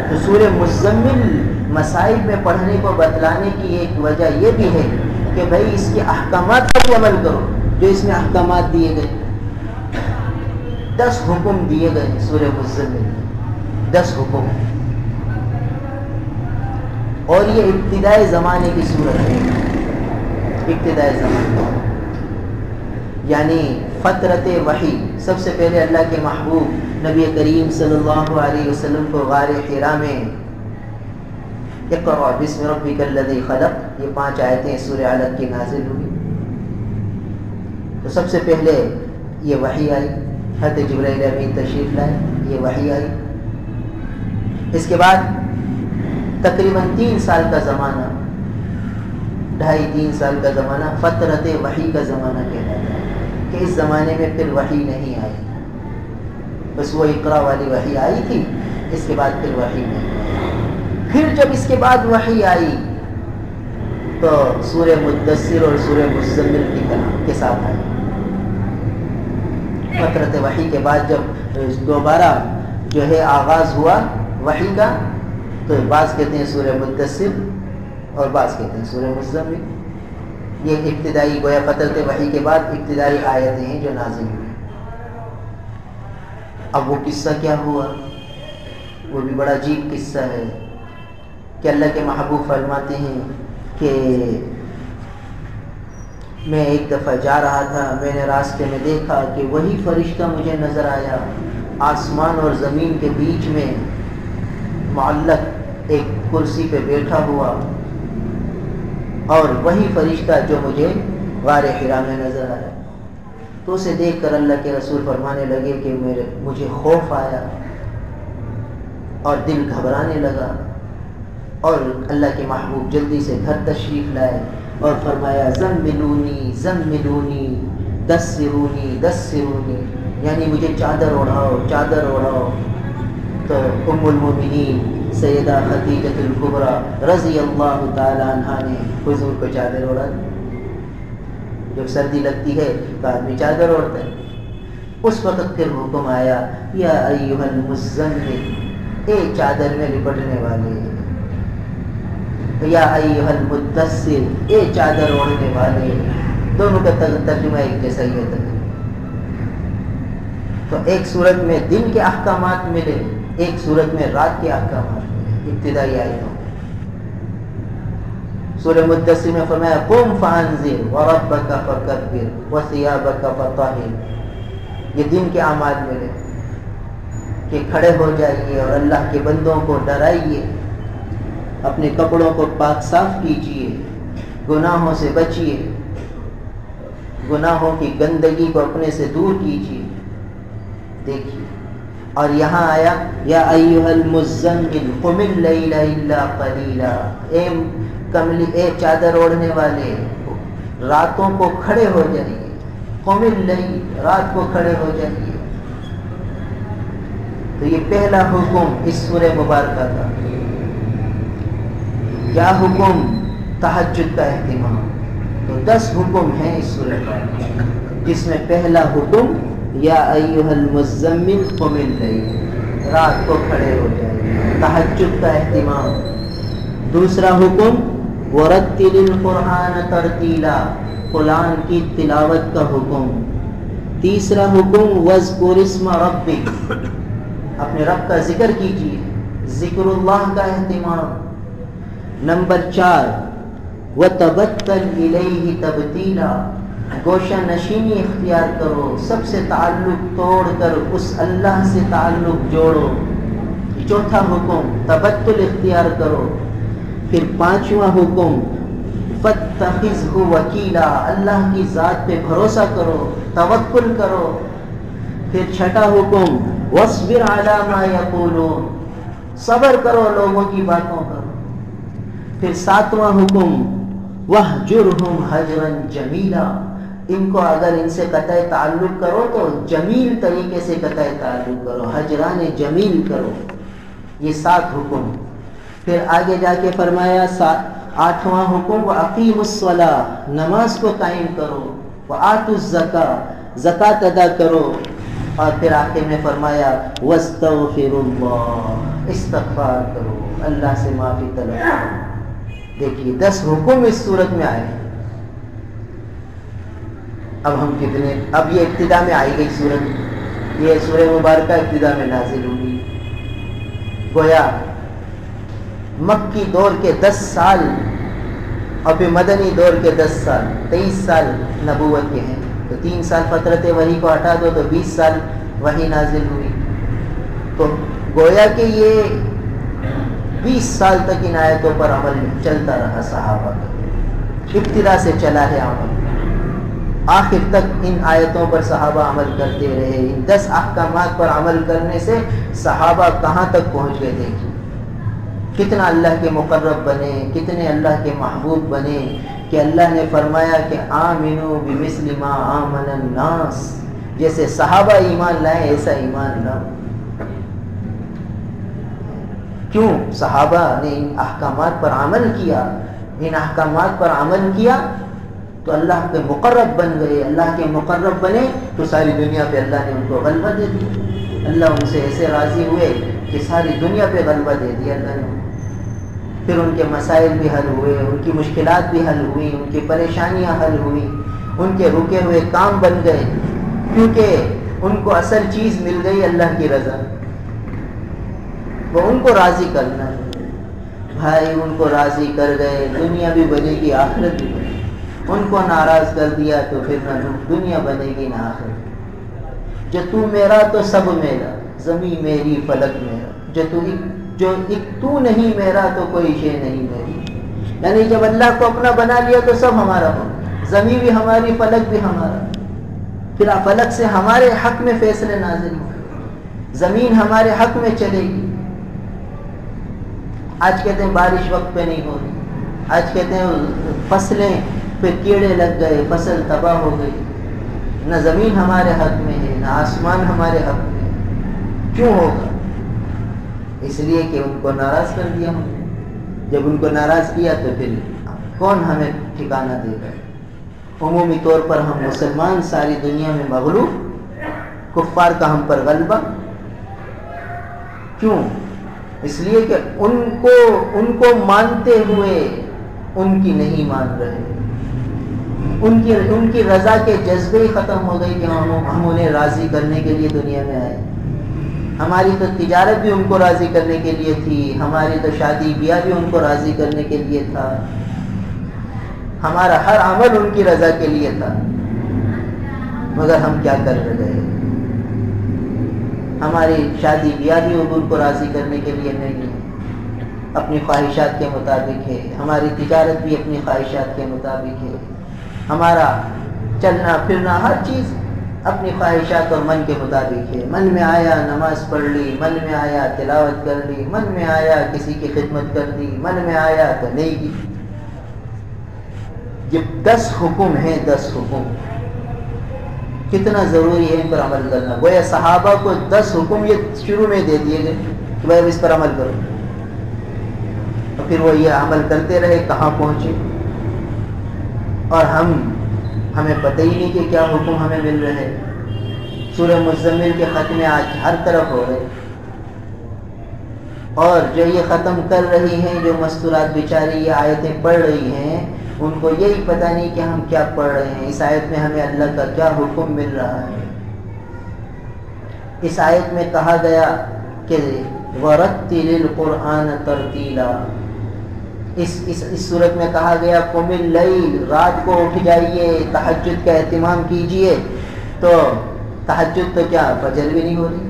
تو سورہ مزمل مسائل میں پڑھنے کو بتلانے کی ایک وجہ یہ بھی ہے کہ بھائی اس کے احکامات پر عمل کرو، جو اس میں احکامات دیے گئے، 10 حکم دیے گئے سورہ مزمل، 10 حکم، اور یہ ابتدائی زمانے کی صورت ہے، ابتدائی زمانے یعنی فترت وحی۔ سب سے پہلے اللہ کے محبوب نبی کریم صلی اللہ علیہ وسلم کو غار حرا میں اقرأ بسم ربک الذی خلق، یہ 5 آیتیں سورہ علق کی نازل ہوئی۔ تو سب سے پہلے یہ وحی آئی، حضرت جبرائیل امین تشریف لائے، یہ وحی آئی۔ اس کے بعد تقریباً 3 سال کا زمانہ، 2.5-3 سال کا زمانہ فترت وحی کا زمانہ کہلاتا ہے، کہ اس زمانے میں پھر وحی نہیں آئی، بس وہ اقرا والی وحی آئی تھی، اس کے بعد پھر وحی نہیں آئی۔ پھر جب اس کے بعد وحی آئی تو سورہ مدثر اور سورہ مزمل کے ساتھ آئی۔ فترت وحی کے بعد جب دوبارہ جو ہے آغاز ہوا وحی کا، تو بعض کہتے ہیں سورہ مدثر اور بعض کہتے ہیں سورہ مزمل۔ یہ ابتدائی گویا فترت وحی کے بعد ابتدائی آیتیں ہیں جو نازل ہوئی۔ اب وہ قصہ کیا ہوا، وہ بھی بڑا عجیب قصہ ہے کہ اللہ کے محبوب فرماتے ہیں کہ میں ایک دفعہ جا رہا تھا، میں نے راستے میں دیکھا کہ وہی فرشتہ مجھے نظر آیا، آسمان اور زمین کے بیچ میں معلق ایک کرسی پہ بیٹھا ہوا، اور وہی فرشتہ جو مجھے غار حرا میں نظر آیا۔ تو اسے دیکھ کر اللہ کے رسول فرمانے لگے کہ مجھے خوف آیا اور دل گھبرانے لگا، اور اللہ کے محبوب جلدی سے گھر تشریف لائے اور فرمایا زملونی زملونی دثرونی دثرونی، یعنی مجھے چادر اوڑھاؤ چادر اوڑھاؤ۔ تو ام المومنین سیدہ خدیجہ الکبریٰ رضی اللہ تعالی عنہا نے حضور کو چادر اوڑھا دی۔ جب سردی لگتی ہے تو آدمی چادر اوڑھتا ہے۔ اس وقت پھر حکم آیا یا ایھا المزمل، اے چادر میں لپٹنے والے، یا ایھا المدثر، اے چادر اوڑھنے والے، دونوں کا ترجمہ ایک جیسا ہی ہے۔ تو ایک صورت میں دن کے احکامات ملے، ایک صورت میں رات کے احکامات ملے، ابتدائی آیتوں۔ سورہ مدثر میں فرمایا قم فانذر وربک فکبر وثیابک فطہر، یہ دن کے اعمال ملے کہ کھڑے ہو جائیے اور اللہ کے بندوں کو ڈرائیے، اپنے کپڑوں کو پاک صاف کیجیے، گناہوں سے بچیے، گناہوں کی گندگی کو اپنے سے دور کیجیے۔ دیکھیے، اور یہاں آیا یا ایھا المزمل قم اللیل الا قلیلا، اے چادر اوڑھنے والے، راتوں کو کھڑے ہو جائیے، قم اللیل، رات کو کھڑے ہو جائیے۔ تو یہ پہلا حکم اس سورہ مبارکہ کا۔ کیا حکم؟ تہجد کا اہتمام، تو 10 حکم ہیں اس سورۃ میں، جس میں پہلا حکم یا ایھا المزمل قم اللیل، رات کو کھڑے ہو جائے، تہجد کا اہتمام۔ دوسرا حکم ورتل القرآن ترتیلا، قرآن کی تلاوت کا حکم۔ تیسرا حکم واذکر اسم ربک، اپنے رب کا ذکر کیجیے، ذکر اللہ کا اہتمام۔ نمبر 4 وتبتل الیہ تبتیلا، گوشہ نشینی اختیار کرو، سب سے تعلق توڑ کر اس اللہ سے تعلق جوڑو۔ چوتھا حکم تبتل اختیار کرو۔ پھر 5واں حکم فاتخذہ وکیلا، اللہ کی ذات پہ بھروسہ کرو، توکل کرو۔ پھر 6واں حکم واصبر علی ما یقولون، صبر کرو لوگوں کی باتوں پر۔ پھر 7واں حکم وَاہْجُرْهُمْ هَجْرًا جَمِيلًا، ان کو اگر ان سے قطع تعلق کرو تو جمیل طریقے سے قطع تعلق کرو، ہجران جمیل کرو۔ یہ 7 حکم۔ پھر آگے جا کے فرمایا 8واں حکم وَأَقِيمُوا الصَّلَاةَ، نماز کو قائم کرو، وَآتُوا الزَّكَاةَ، زکوٰۃ ادا کرو۔ اور پھر آخر میں فرمایا وَاسْتَغْفِرُوا اللَّهَ، استغفار کرو، اللہ سے معافی طلب کرو۔ دیکھیے 10 حکم اس صورت میں آئے۔ اب ہم کتنے، اب یہ ابتدا میں آئی گئی صورت، یہ سورہ مبارکہ ابتدا میں نازل ہوئی۔ گویا مکی دور کے 10 سال اور پھر مدنی دور کے 10 سال، 23 سال نبوت کے ہیں، تو 3 سال فترت وحی کو ہٹا دو تو 20 سال وحی نازل ہوئی۔ تو گویا کہ یہ 20 سال تک ان آیتوں پر عمل چلتا رہا صحابہ کا، ابتدا سے چلا ہے عمل، آخر تک ان آیتوں پر صحابہ عمل کرتے رہے۔ ان 10 احکامات پر عمل کرنے سے صحابہ کہاں تک پہنچ گئے، دیکھیں کتنا اللہ کے مقرب بنے، کتنے اللہ کے محبوب بنے، کہ اللہ نے فرمایا کہ آمنوا بمثل ما آمن الناس، جیسے صحابہ ایمان لائے ایسا ایمان لاؤ۔ کیوں؟ صحابہ نے ان احکامات پر عمل کیا، ان احکامات پر عمل کیا تو اللہ کے مقرب بن گئے۔ اللہ کے مقرب بنے تو ساری دنیا پہ اللہ نے ان کو غلبہ دے دیا۔ اللہ ان سے ایسے راضی ہوئے کہ ساری دنیا پہ غلبہ دے دیا اللہ نے۔ پھر ان کے مسائل بھی حل ہوئے، ان کی مشکلات بھی حل ہوئی، ان کی پریشانیاں حل ہوئی، ان کے رکے ہوئے کام بن گئے، کیونکہ ان کو اصل چیز مل گئی اللہ کی رضا، وہ ان کو راضی کرنا ہے۔ بھائی ان کو راضی کر گئے، دنیا بھی بنے گی آخرت بھی بنے گی۔ ان کو ناراض کر دیا تو پھر نہ دنیا بنے گی نہ آخرت۔ جو تو میرا تو سب میرا، زمین میری فلک میرا، جو ایک تو نہیں میرا تو کوئی شے نہیں میری۔ یعنی جب اللہ کو اپنا بنا لیا تو سب ہمارا ہو، زمین بھی ہماری، فلک بھی ہمارا۔ پھر فلک سے ہمارے حق میں فیصلے نازل ہوں، زمین ہمارے حق میں چلے گی۔ آج کہتے ہیں بارش وقت پہ نہیں ہو رہی، آج کہتے ہیں فصلیں پہ کیڑے لگ گئے، فصل تباہ ہو گئی۔ نہ زمین ہمارے حق میں ہے، نہ آسمان ہمارے حق میں ہے۔ کیوں ہوگا؟ اس لیے کہ ان کو ناراض کر دیا ہم نے۔ جب ان کو ناراض کیا تو پھر کون ہمیں ٹھکانہ دے گا؟ عمومی طور پر ہم مسلمان ساری دنیا میں مغلوب، کفار کا ہم پر غلبہ۔ کیوں؟ اس لیے کہ ان کو مانتے ہوئے ان کی نہیں مان رہے، ان کی رضا کے جذبے ہی ختم ہو گئی کہ ہم انہیں راضی کرنے کے لیے دنیا میں آئے۔ ہماری تو تجارت بھی ان کو راضی کرنے کے لیے تھی، ہماری تو شادی بیاہ بھی ان کو راضی کرنے کے لیے تھا، ہمارا ہر عمل ان کی رضا کے لیے تھا، مگر ہم کیا کر رہے ہیں؟ ہماری شادی بیاہ بھی ان کو راضی کرنے کے لیے نہیں ہے، اپنی خواہشات کے مطابق ہے، ہماری تجارت بھی اپنی خواہشات کے مطابق ہے، ہمارا چلنا پھرنا ہر چیز اپنی خواہشات اور من کے مطابق ہے۔ من میں آیا نماز پڑھ لی، من میں آیا تلاوت کر لی، من میں آیا کسی کی خدمت کر دی، من میں آیا تو نہیں کی۔ جب 10 حکم ہیں، 10 حکم کتنا ضروری ہے ان پر عمل کرنا۔ گویا صحابہ کو 10 حکم یہ شروع میں دے دیے گئے کہ بھائی اس پر عمل کرو، اور پھر وہ یہ عمل کرتے رہے، کہاں پہنچے؟ اور ہمیں پتہ ہی نہیں کہ کیا حکم ہمیں مل رہے. سورہ مزمل کے ختم آج ہر طرف ہو رہے، اور جو یہ ختم کر رہی ہیں، جو مستورات بیچاری یہ آیتیں پڑھ رہی ہیں، ان کو یہی پتہ نہیں کہ ہم کیا پڑھ رہے ہیں، اس آیت میں ہمیں اللہ کا کیا حکم مل رہا ہے. اس آیت میں کہا گیا کہ وَرَتِّلِ الْقُرْآنَ تَرْتِيلًا. اس صورت میں کہا گیا قُمِ اللَّيْلِ، رات کو اٹھ جائیے، تہجد کا اہتمام کیجئے. تو تہجد تو کیا فجر بھی نہیں ہو رہی.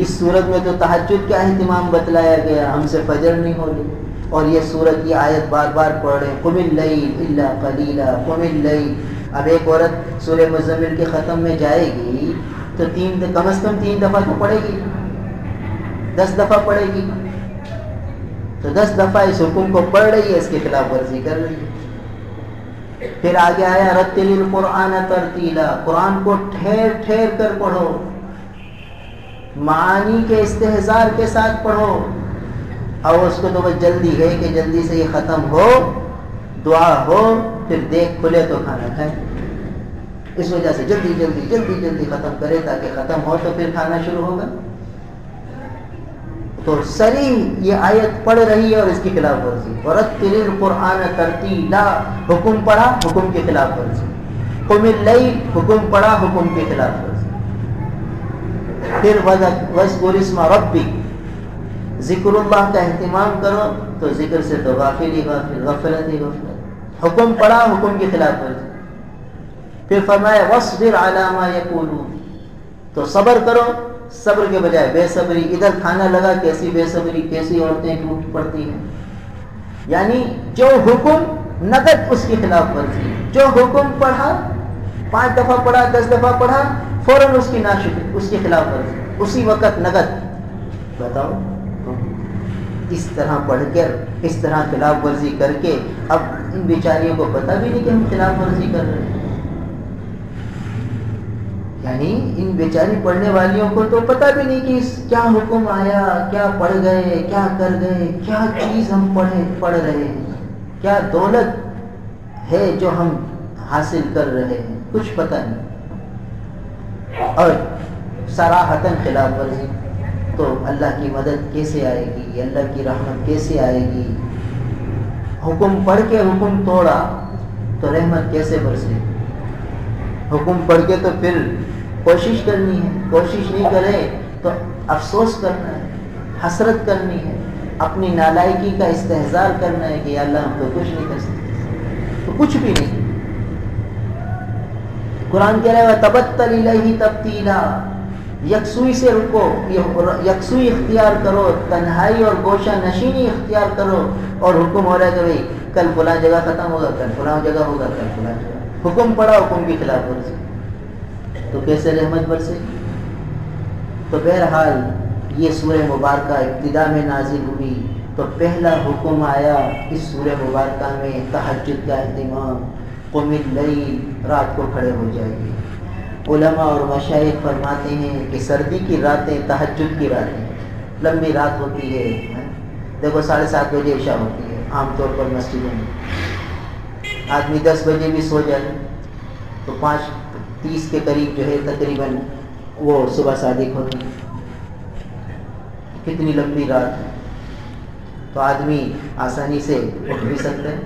اس صورت میں تو تہجد کا اہتمام بتلایا گیا، ہم سے فجر نہیں ہو رہی. اور یہ صورت یہ آیت بار بار پڑھ رہے ہیں قُمِ اللَّيْلِ إِلَّا قَلِيلًا قُمِ اللَّيْلِ. اب ایک عورت سورہ مزمل کے ختم میں جائے گی تو کم از کم 3 دفعہ تو پڑھے گی، 10 دفعہ پڑھے گی. تو 10 دفعہ اس حکم کو پڑھ رہی ہے، اس کی خلاف ورزی کر رہی ہے. پھر آگے آیا رتل القرآن ترتیلا، قرآن کو ٹھہر ٹھہر کر پڑھو، معانی کے استحضار کے ساتھ پڑھو. اور اس کو تو بس جلدی ہے کہ جلدی سے یہ ختم ہو، دعا ہو، پھر دیکھ کھلے تو کھانا کھائیں. اس وجہ سے جلدی جلدی جلدی جلدی ختم کرے تاکہ ختم ہو تو پھر کھانا شروع ہوگا. تو صریح یہ آیت پڑھ رہی ہے اور اس کی خلاف ورزی. وَرَتِّلِ الْقُرْآنَ تَرْتِيلًا، حکم پڑھا، حکم کی خلاف ورزی. قُمِ اللَّيْلِ، حکم پڑھا، حکم کی خلاف ورزی. پھر وَاذْكُرِ اسْمَ رَبِّكَ، ذکر اللہ کا اہتمام کرو. تو ذکر سے تو غافل ہی غافل، غفلت ہی غفلت. حکم پڑھا، حکم کی خلاف ورزی. پھر فرمایا وَاصْبِرْ عَلَىٰ مَا يَقُولُونَ، تو صبر کرو، صبر کے بجائے بے صبری. ادھر کھانا لگا، کیسی بے صبری، کیسی عورتیں ٹوٹ پڑتی ہیں. یعنی جو حکم نقد اس کی خلاف ورزی. جو حکم پڑھا، 5 دفعہ پڑھا، 10 دفعہ پڑھا، فوراً اس کی ناشکری، اس کی خلاف ورزی، اسی وقت نقد. بتاؤ، اس طرح پڑھ کر، اس طرح خلاف ورزی کر کے اب ان بیچاریوں کو پتہ بھی نہیں کہ ہم خلاف ورزی کر رہے ہیں. یعنی ان بیچاری پڑھنے والیوں کو تو پتہ بھی نہیں کہ کیا حکم آیا، کیا پڑھ گئے، کیا کر گئے، کیا چیز ہم پڑھ رہے ہیں، کیا دولت ہے جو ہم حاصل کر رہے ہیں، کچھ پتہ نہیں. اور صراحتاً خلاف ورزی. تو اللہ کی مدد کیسے آئے گی، اللہ کی رحمت کیسے آئے گی. حکم پڑھ کے حکم توڑا تو رحمت کیسے برسے. حکم پڑھ کے تو پھر کوشش کرنی ہے، کوشش نہیں کرے تو افسوس کرنا ہے، حسرت کرنی ہے، اپنی نالائکی کا استحضار کرنا ہے کہ یا اللہ ہم تو کچھ نہیں کر سکتے. تو کچھ بھی نہیں. قرآن کہہ رہا ہے تبتل الیہ تبتیلا، یکسوئی سے رکو، یکسوئی اختیار کرو، تنہائی اور گوشہ نشینی اختیار کرو. اور حکم ہو رہا ہے کہ بھئی کل فلاں جگہ ختم ہوگا، کل فلاں جگہ ہوگا، کل فلاں جگہ. حکم پڑا، حکم کی خلاف ورزی، تو کیسے رحمت برسے. تو بہرحال یہ سورہ مبارکہ ابتدا میں نازل ہوئی تو پہلا حکم آیا اس سورہ مبارکہ میں تہجد کا اہتمام. قم اللیل، رات کو کھڑے ہو جائیے. علماء اور مشائخ فرماتے ہیں کہ سردی کی راتیں تہجد کی راتیں، لمبی رات ہوتی ہے. دیکھو 7:30 بجے عشاء ہوتی ہے عام طور پر مسجدوں میں. آدمی 10 بجے بھی سو جائے تو 5:30 کے قریب جو ہے تقریباً وہ صبح صادق ہوتی ہے. کتنی لمبی رات ہے. تو آدمی آسانی سے اٹھ بھی سکتا ہے.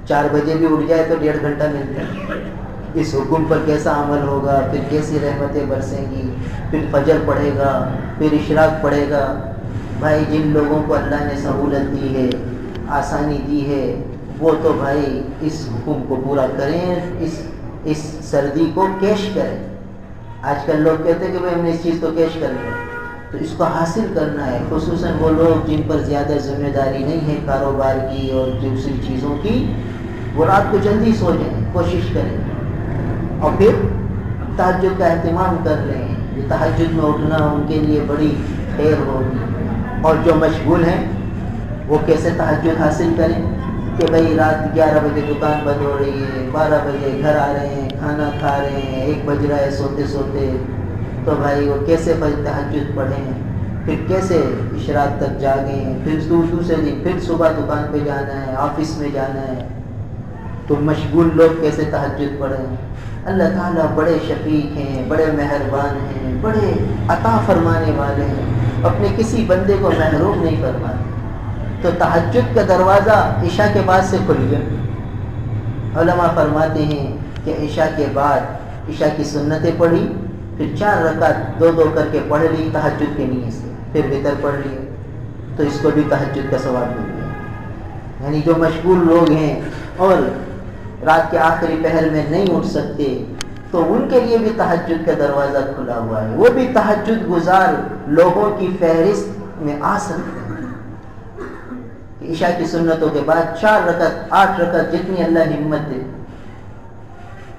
4 بجے بھی اٹھ جائے تو 1.5 گھنٹہ ملتا ہے. اس حکم پر کیسا عمل ہوگا، پھر کیسی رحمتیں برسیں گی. پھر فجر پڑھے گا، پھر اشراق پڑھے گا. بھائی جن لوگوں کو اللہ نے سہولت دی ہے، آسانی دی ہے، وہ تو بھائی اس حکم کو پورا کریں، اس سردی کو کیش کریں. آج کل لوگ کہتے ہیں کہ بھائی ہم نے اس چیز کو کیش کر لیا، تو اس کو حاصل کرنا ہے. خصوصاً وہ لوگ جن پر زیادہ ذمہ داری نہیں ہے کاروبار کی اور دوسری چیزوں کی، وہ رات کو جلدی سو جائیں، کوشش کریں اور پھر تہجد کا اہتمام کر رہے ہیں. یہ تہجد میں اٹھنا ان کے لیے بڑی خیر ہوگی. اور جو مشغول ہیں وہ کیسے تہجد حاصل کریں کہ بھئی رات 11 بجے دکان بند ہو رہی ہے، 12 بجے گھر آ رہے ہیں، کھانا کھا رہے ہیں، 1 بج رہا ہے سوتے سوتے. تو بھائی وہ کیسے تہجد پڑھیں. پھر کیسے اشراق تک جاگیں، پھر دوسرے دن پھر صبح دکان پہ جانا ہے، آفس میں جانا ہے، تو مشغول لوگ کیسے تہجد پڑھیں؟ اللہ تعالیٰ بڑے شفیق ہیں، بڑے مہربان ہیں، بڑے عطا فرمانے والے ہیں، اپنے کسی بندے کو محروم نہیں فرماتے۔ تو تہجد کا دروازہ عشاء کے بعد سے کھل گیا۔ علماء فرماتے ہیں کہ عشاء کے بعد عشاء کی سنتیں پڑھی، پھر 4 رکعت 2 کر کے پڑھ لی تہجد کے نیت سے، پھر وتر پڑھ لیے، تو اس کو بھی تہجد کا ثواب مل گیا۔ یعنی جو مشغول لوگ ہیں اور رات کے آخری پہر میں نہیں اٹھ سکتے، تو ان کے لیے بھی تہجد کا دروازہ کھلا ہوا ہے، وہ بھی تہجد گزار لوگوں کی فہرست میں آ سکتے ہیں۔ عشاء کی سنتوں کے بعد 4 رکعت 8 رکعت جتنی اللہ ہمت دے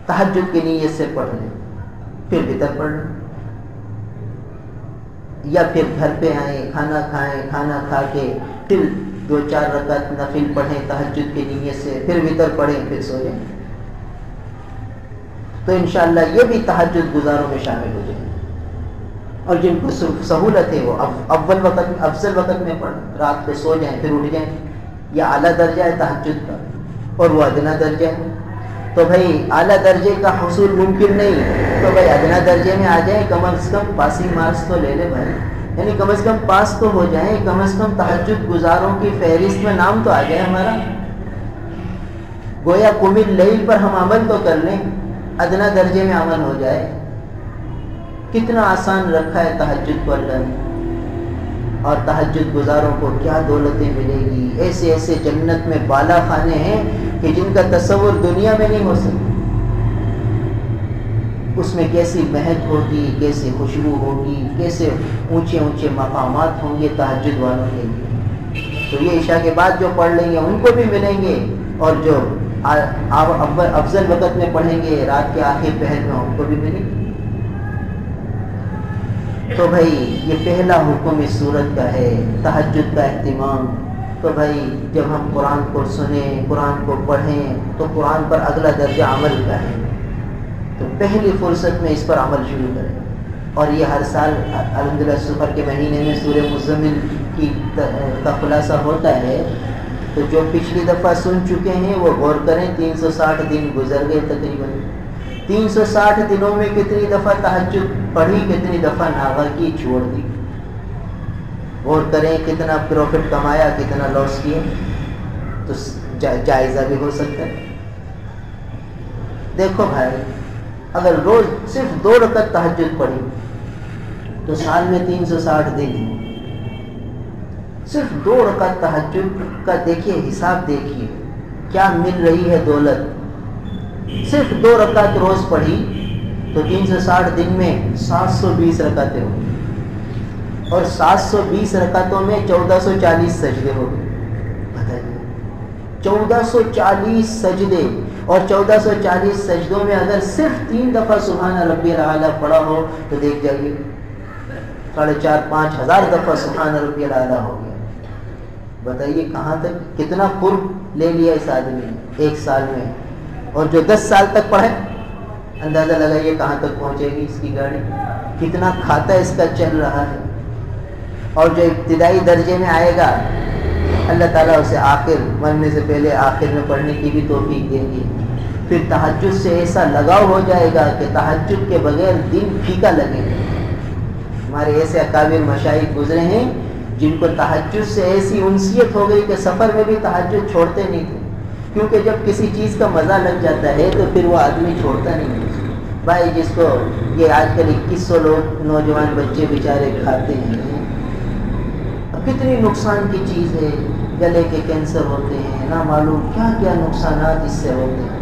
تہجد کی نیت سے پڑھ لیں، پھر وتر پڑھ لیں، یا پھر گھر پہ آئیں، کھانا کھائیں، کھانا کھا کے پھر 2-4 رکعت نفل پڑھیں تہجد کی نیت سے، پھر وتر پڑھیں، پھر سو جائیں۔ تو انشاءاللہ یہ بھی تہجد گزاروں میں شامل ہو جائیں، اور جن کو سہولت ہے وہ اول وقت میں افضل وقت میں پڑھیں، رات کو سو جائیں پھر اٹھ جائیں۔ یہ اعلیٰ درجہ ہے تہجد کا، اور وہ ادنا درجہ ہے۔ تو بھائی اعلیٰ درجے کا حصول ممکن نہیں، تو بھائی ادنا درجے میں آ جائیں، کم از کم پاسنگ مارکس تو لے لیں بھائی، یعنی کم از کم پاس تو ہو جائیں، کم از کم تہجد گزاروں کی فہرست میں نام تو آ جائے ہمارا، گویا قم اللیل پر ہم عمل تو کر لیں، ادنا درجے میں عمل ہو جائے۔ کتنا آسان رکھا ہے تہجد کو اللہ نے، اور تہجد گزاروں کو کیا دولتیں ملے گی، ایسے ایسے جنت میں بالا خانے ہیں کہ جن کا تصور دنیا میں نہیں ہو سکتا۔ اس میں کیسی مہک ہوگی، کیسی خوشبو ہوگی، کیسے اونچے اونچے مقامات ہوں گے تہجد والوں کے لیے۔ تو یہ عشاء کے بعد جو پڑھ لیں گے ان کو بھی ملیں گے، اور جو افضل وقت میں پڑھیں گے رات کے آخر پہر میں ان کو بھی ملیں گے۔ تو بھائی یہ پہلا حکم اس سورت کا ہے، تہجد کا اہتمام۔ تو بھائی جب ہم قرآن کو سنیں، قرآن کو پڑھیں، تو قرآن پر اگلا درجہ عمل کا ہے، تو پہلی فرصت میں اس پر عمل شروع کریں۔ اور یہ ہر سال الحمدللہ سفر کے مہینے میں سورہ مزمل کا خلاصہ ہوتا ہے، تو جو پچھلی دفعہ سن چکے ہیں وہ غور کریں، 360 دن گزر گئے تقریباً، 360 دنوں میں کتنی دفعہ تہجد پڑھی، کتنی دفعہ ناغہ کی، چھوڑ دی۔ غور کریں کتنا پروفٹ کمایا، کتنا لاس کیا، تو جائزہ بھی ہو سکتا ہے۔ دیکھو بھائی اگر روز صرف 2 رکعت تہجد پڑھی تو سال میں 360 دن، صرف 2 رکعت تہجد کا دیکھیے حساب، دیکھیے کیا مل رہی ہے دولت۔ صرف 2 رکعت روز پڑھی تو 360 دن میں 720 رکعتیں ہوں، اور 720 رکعتوں میں 1440 سجدے ہو گئے۔ بتائیے 1440 سجدے، اور 1440 سجدوں میں اگر صرف 3 دفعہ سبحان ربی الاعلیٰ پڑھا ہو تو دیکھ جائیے 4,500-5,000 دفعہ سبحان ربی الاعلیٰ ہو گیا۔ بتائیے کہاں تک، کتنا قرب لے لیا اس آدمی نے 1 سال میں۔ اور جو 10 سال تک پڑھے، اندازہ لگائیے کہاں تک پہنچے گی اس کی گاڑی، کتنا کھاتا اس کا چل رہا ہے۔ اور جو ابتدائی درجے میں آئے گا اللہ تعالیٰ اسے آخر مرنے سے پہلے آخر میں پڑھنے کی بھی توفیق دیں گے۔ پھر تہجد سے ایسا لگاؤ ہو جائے گا کہ تہجد کے بغیر دن پھیکا لگے گا۔ ہمارے ایسے اکابر مشائخ گزرے ہیں جن کو تہجد سے ایسی انسیت ہو گئی کہ سفر میں بھی تہجد چھوڑتے نہیں تھے، کیونکہ جب کسی چیز کا مزہ لگ جاتا ہے تو پھر وہ آدمی چھوڑتا نہیں ہے۔ بھائی جس کو یہ آج کل 2100 لوگ نوجوان بچے بیچارے کھاتے ہیں، کتنی نقصان کی چیز ہے، گلے کے کینسر ہوتے ہیں، نہ معلوم کیا کیا نقصانات اس سے ہوتے ہیں،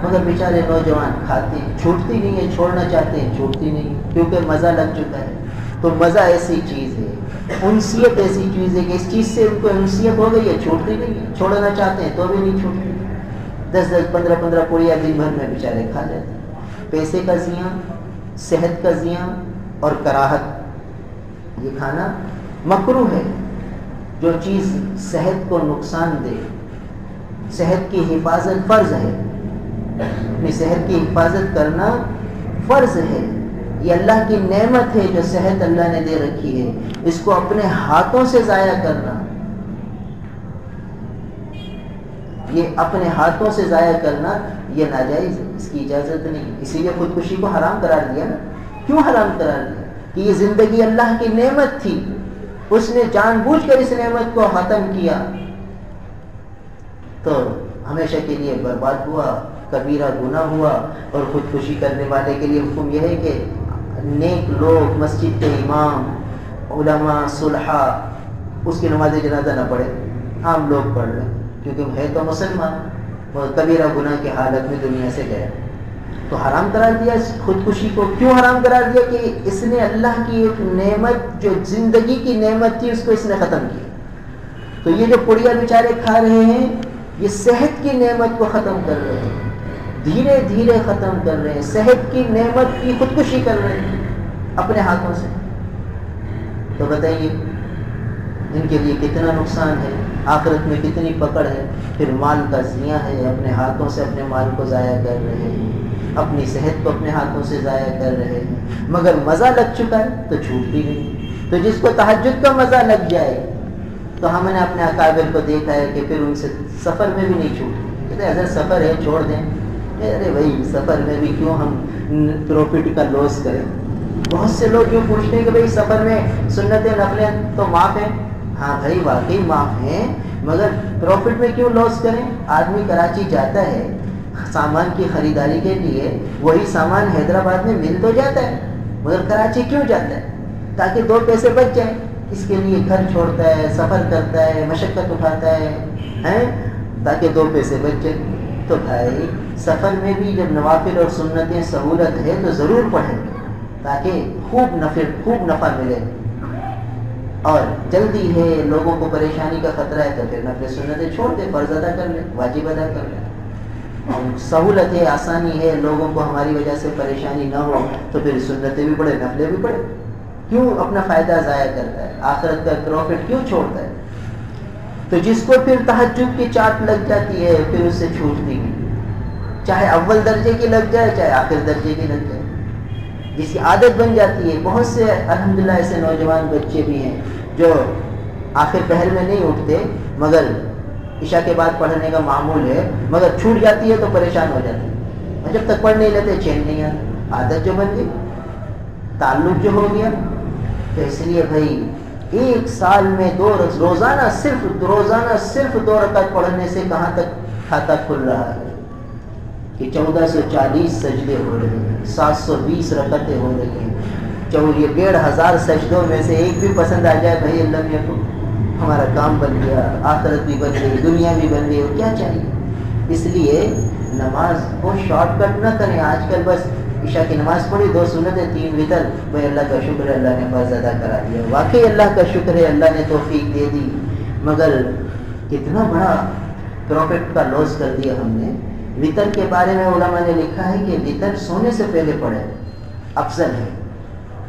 مگر بیچارے نوجوان کھاتے ہیں، چھوٹتی نہیں ہے، چھوڑنا چاہتے ہیں چھوٹتی نہیں، کیونکہ مزہ لگ چکا ہے۔ تو مزہ ایسی چیز ہے، انسیت ایسی چیز ہے کہ اس چیز سے ان کو انسیت ہو گئی ہے، چھوٹتی نہیں ہے، چھوڑنا چاہتے ہیں تو بھی نہیں چھوٹتی۔ 10-10 15-15 پوڑیاں دن بھر میں بیچارے کھا لیتے ہیں۔ پیسے کا زیاں، صحت کا زیاں اور کراہت۔ یہ کھانا مکروہ ہے، جو چیز صحت کو نقصان دے۔ صحت کی حفاظت فرض ہے، اپنی صحت کی حفاظت کرنا فرض ہے، یہ اللہ کی نعمت ہے جو صحت اللہ نے دے رکھی ہے، اس کو اپنے ہاتھوں سے ضائع کرنا، یہ اپنے ہاتھوں سے ضائع کرنا یہ ناجائز ہے، اس کی اجازت نہیں۔ اسی لیے خودکشی کو حرام قرار دیا نا۔ کیوں حرام قرار دیا؟ کہ یہ زندگی اللہ کی نعمت تھی، اس نے جان بوجھ کر اس نعمت کو ختم کیا تو ہمیشہ کے لیے برباد ہوا، کبیرہ گناہ ہوا۔ اور خودکشی کرنے والے کے لیے حکم یہ ہے کہ نیک لوگ، مسجد کے امام، علماء، صلحاء اس کی نماز جنازہ نہ پڑھے، عام لوگ پڑھ لیں، کیونکہ ہے تو مسلمان، اور کبیرہ گناہ کی حالت میں دنیا سے گیا۔ تو حرام قرار دیا خودکشی کو۔ کیوں حرام قرار دیا؟ کہ اس نے اللہ کی ایک نعمت جو زندگی کی نعمت تھی اس کو اس نے ختم کیا۔ تو یہ جو پڑیا بیچارے کھا رہے ہیں یہ صحت کی نعمت کو ختم کر رہے ہیں، دھیرے دھیرے ختم کر رہے ہیں، صحت کی نعمت کی خودکشی کر رہے ہیں اپنے ہاتھوں سے۔ تو بتائیے ان کے لیے کتنا نقصان ہے، آخرت میں کتنی پکڑ ہے۔ پھر مال کا زیاں ہے، اپنے ہاتھوں سے اپنے مال کو ضائع کر رہے ہیں، اپنی صحت کو اپنے ہاتھوں سے ضائع کر رہے ہیں۔ مگر مزہ لگ چکا ہے تو چھوٹ بھی نہیں۔ تو جس کو تہجد کا مزہ لگ جائے تو ہم نے اپنے اکابر کو دیکھا ہے کہ پھر ان سے سفر میں بھی نہیں چھوٹتی، کہتے ہیں حضرت سفر ہے چھوڑ دیں۔ ارے بھائی سفر میں بھی کیوں ہم پروفٹ کا لاس کریں؟ بہت سے لوگ جو پوچھتے ہیں کہ بھائی سفر میں سنتیں نفلیں تو معاف ہیں۔ ہاں بھائی واقعی معاف ہیں، مگر پروفٹ میں کیوں لاس کریں؟ آدمی کراچی جاتا ہے سامان کی خریداری کے لیے، وہی سامان حیدرآباد میں مل تو جاتا ہے، مگر کراچی کیوں جاتا ہے؟ تاکہ 2 پیسے بچ جائیں۔ اس کے لیے گھر چھوڑتا ہے، سفر کرتا ہے، مشقت اٹھاتا ہے تاکہ 2 پیسے بچ جائیں۔ تو بھائی سفر میں بھی جب نوافل اور سنتیں سہولت ہے تو ضرور پڑھیں تاکہ خوب نفع ملے۔ اور جلدی ہے، لوگوں کو پریشانی کا خطرہ ہے تو پھر نفل سنتیں چھوڑ دیں، فرض ادا کر لیں، واجب ادا کر لیں۔ سہولت ہے، آسانی ہے، لوگوں کو ہماری وجہ سے پریشانی نہ ہو تو پھر سنتیں بھی پڑھے، نفلیں بھی پڑھے۔ کیوں اپنا فائدہ ضائع کرتا ہے؟ آخرت کا پروفٹ کیوں چھوڑتا ہے؟ تو جس کو پھر تہجد کی چاٹ لگ جاتی ہے پھر اس سے چھوٹتی نہیں، چاہے اول درجے کی لگ جائے چاہے آخر درجے کی لگ جائے، جس کی عادت بن جاتی ہے۔ بہت سے الحمدللہ ایسے نوجوان بچے بھی ہیں جو آخر پہر میں نہیں اٹھتے مگر عشاء کے بعد پڑھنے کا معمول ہے، مگر چھوٹ جاتی ہے تو پریشان ہو جاتے ہیں، اور جب تک پڑھ نہیں لیتے چین نہیں آتا، عادت جو بن گئی، تعلق جو ہو گیا۔ تو اس لیے بھائی ایک سال میں روزانہ صرف 2 رکعت پڑھنے سے کہاں تک کھاتا کھل رہا ہے کہ 1440 سجدے ہو رہے ہیں، 720 رکعتیں ہو رہی ہیں، 1500 سجدوں میں سے ایک بھی پسند آ جائے بھائی اللہ میاں کو، ہمارا کام بن گیا، آخرت بھی بن گئی، دنیا بھی بن گئی، اور کیا چاہیے۔ اس لیے نماز کو شارٹ کٹ نہ کریں۔ آج کل بس عشاء کی نماز پڑھی، 2 سنتیں، 3 وتر، بھائی اللہ کا شکر ہے اللہ نے فرض ادا کرا دیا۔ واقعی اللہ کا شکر ہے، اللہ نے توفیق دے دی، مگر کتنا بڑا پروفٹ کا لاس کر دیا ہم نے۔ وتر کے بارے میں علماء نے لکھا ہے کہ وتر سونے سے پہلے پڑھے افضل ہے۔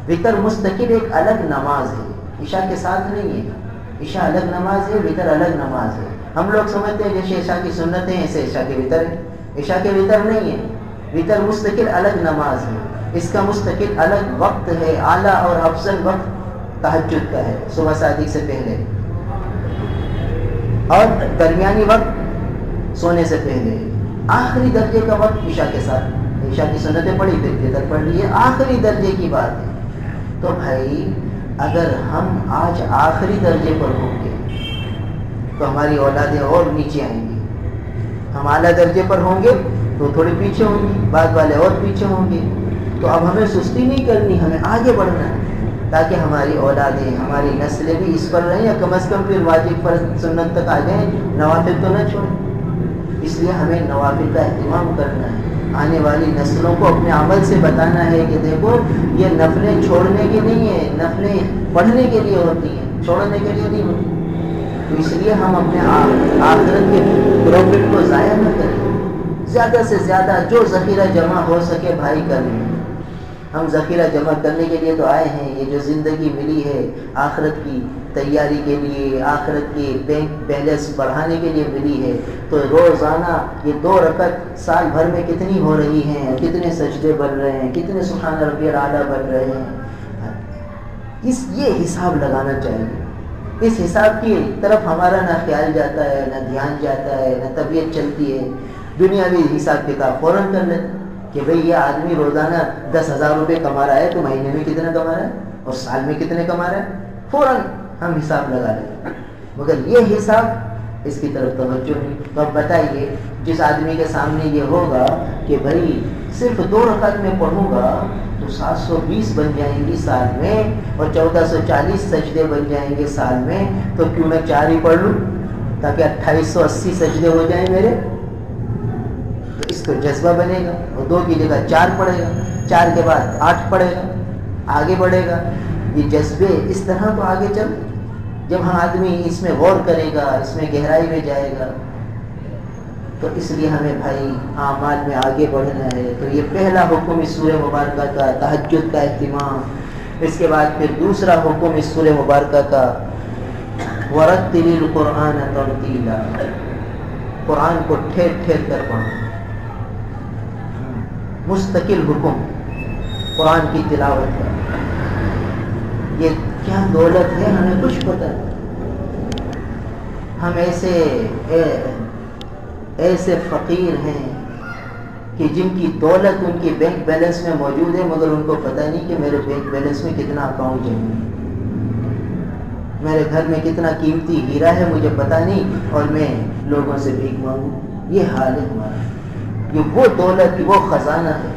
وتر مستقل ایک الگ نماز ہے، عشاء کے ساتھ نہیں ہے۔ عشاء الگ نماز ہے، وتر الگ نماز ہے۔ ہم لوگ سمجھتے ہیں جیسے عشاء کی سنتیں ہیں ایسے عشاء کے وتر ہے، عشاء کے وتر نہیں ہے۔ وتر مستقل الگ نماز ہے، اس کا مستقل الگ وقت ہے، اعلیٰ اور افضل وقت تہجد کا ہے، صبح صادق سے پہلے، اور درمیانی وقت سونے سے پہلے، آخری درجے کا وقت عشاء کے ساتھ۔ عشاء کی سنتیں پڑھی پھر وتر پڑھ لی، آخری درجے کی بات ہے۔ تو بھائی اگر ہم آج آخری درجے پر ہوں گے تو ہماری اولادیں اور نیچے آئیں گی، ہم اعلیٰ درجے پر ہوں گے تو تھوڑی پیچھے ہوں گی، بعد والے اور پیچھے ہوں گے۔ تو اب ہمیں سستی نہیں کرنی، ہمیں آگے بڑھنا ہے تاکہ ہماری اولادیں، ہماری نسلیں بھی اس پر رہیں، یا کم از کم پھر واجب فرض سنت تک آ جائیں، نوافل تو نہ چھوڑیں۔ اس لیے ہمیں نوافل کا اہتمام کرنا ہے، آنے والی نسلوں کو اپنے عمل سے بتانا ہے کہ دیکھو یہ نفلیں چھوڑنے کی نہیں ہے، نفلیں پڑھنے کے لیے ہوتی ہیں، چھوڑنے کے لیے نہیں ہوتی۔ تو اس لیے ہم اپنے آخرت کے پروفٹ کو ضائع نہ کریں، زیادہ سے زیادہ جو ذخیرہ جمع ہو سکے بھائی کر لیں، ہم ذخیرہ جمع کرنے کے لیے تو آئے ہیں. یہ جو زندگی ملی ہے آخرت کی تیاری کے لیے، آخرت کے بینک بیلنس بڑھانے کے لیے ملی ہے. تو روزانہ یہ 2 رکعت سال بھر میں کتنی ہو رہی ہیں، کتنے سجدے بن رہے ہیں، کتنے سبحان ربی الاعلیٰ بن رہے ہیں. یہ حساب لگانا چاہیے. اس حساب کی طرف ہمارا نہ خیال جاتا ہے، نہ دھیان جاتا ہے، نہ طبیعت چلتی ہے. دنیاوی حساب کتاب فوراً کر لیتے کہ بھئی یہ آدمی روزانہ 10,000 روپے کما رہا ہے تو مہینے میں کتنا کما رہا ہے اور سال میں کتنے کما رہا ہے، فوراً ہم حساب لگا لیتے. مگر یہ حساب اس کی طرف توجہ نہیں. تو اب بتائیے جس آدمی کے سامنے یہ ہوگا کہ بھئی صرف 2 رکعت میں پڑھوں گا تو 720 بن جائیں گی سال میں اور 1440 سجدے بن جائیں گے سال میں، تو کیوں نہ 4 ہی پڑھ لوں تاکہ 2880 سجدے ہو جائیں میرے. تو اس کو جذبہ بنے گا اور 2 کی جگہ 4 پڑھے گا، 4 کے بعد 8 پڑھے گا، آگے بڑھے گا. یہ جذبے اس طرح تو آگے چل. جب ہم آدمی اس میں غور کرے گا، اس میں گہرائی میں جائے گا، تو اس لیے ہمیں بھائی اعمال میں آگے بڑھنا ہے. تو یہ پہلا حکم اس سورہ مبارکہ کا تہجد کا اہتمام. اس کے بعد پھر دوسرا حکم اس سورہ مبارکہ کا وَرَتِّلِ الْقُرْآنَ تَرْتِيلًا، قرآن کو ٹھیر ٹھیر کر پڑھنا. مستقل حکم قرآن کی تلاوت کا. یہ کیا دولت ہے ہمیں کچھ پتہ نہیں. ہم ایسے فقیر ہیں کہ جن کی دولت ان کی بینک بیلنس میں موجود ہے مگر ان کو پتہ نہیں کہ میرے بینک بیلنس میں کتنا اکاؤنٹ جمع ہے، میرے گھر میں کتنا قیمتی ہیرا ہے مجھے پتہ نہیں اور میں لوگوں سے بھیک مانگوں. یہ حال ہے ہمارا. یہ وہ دولت، وہ خزانہ ہے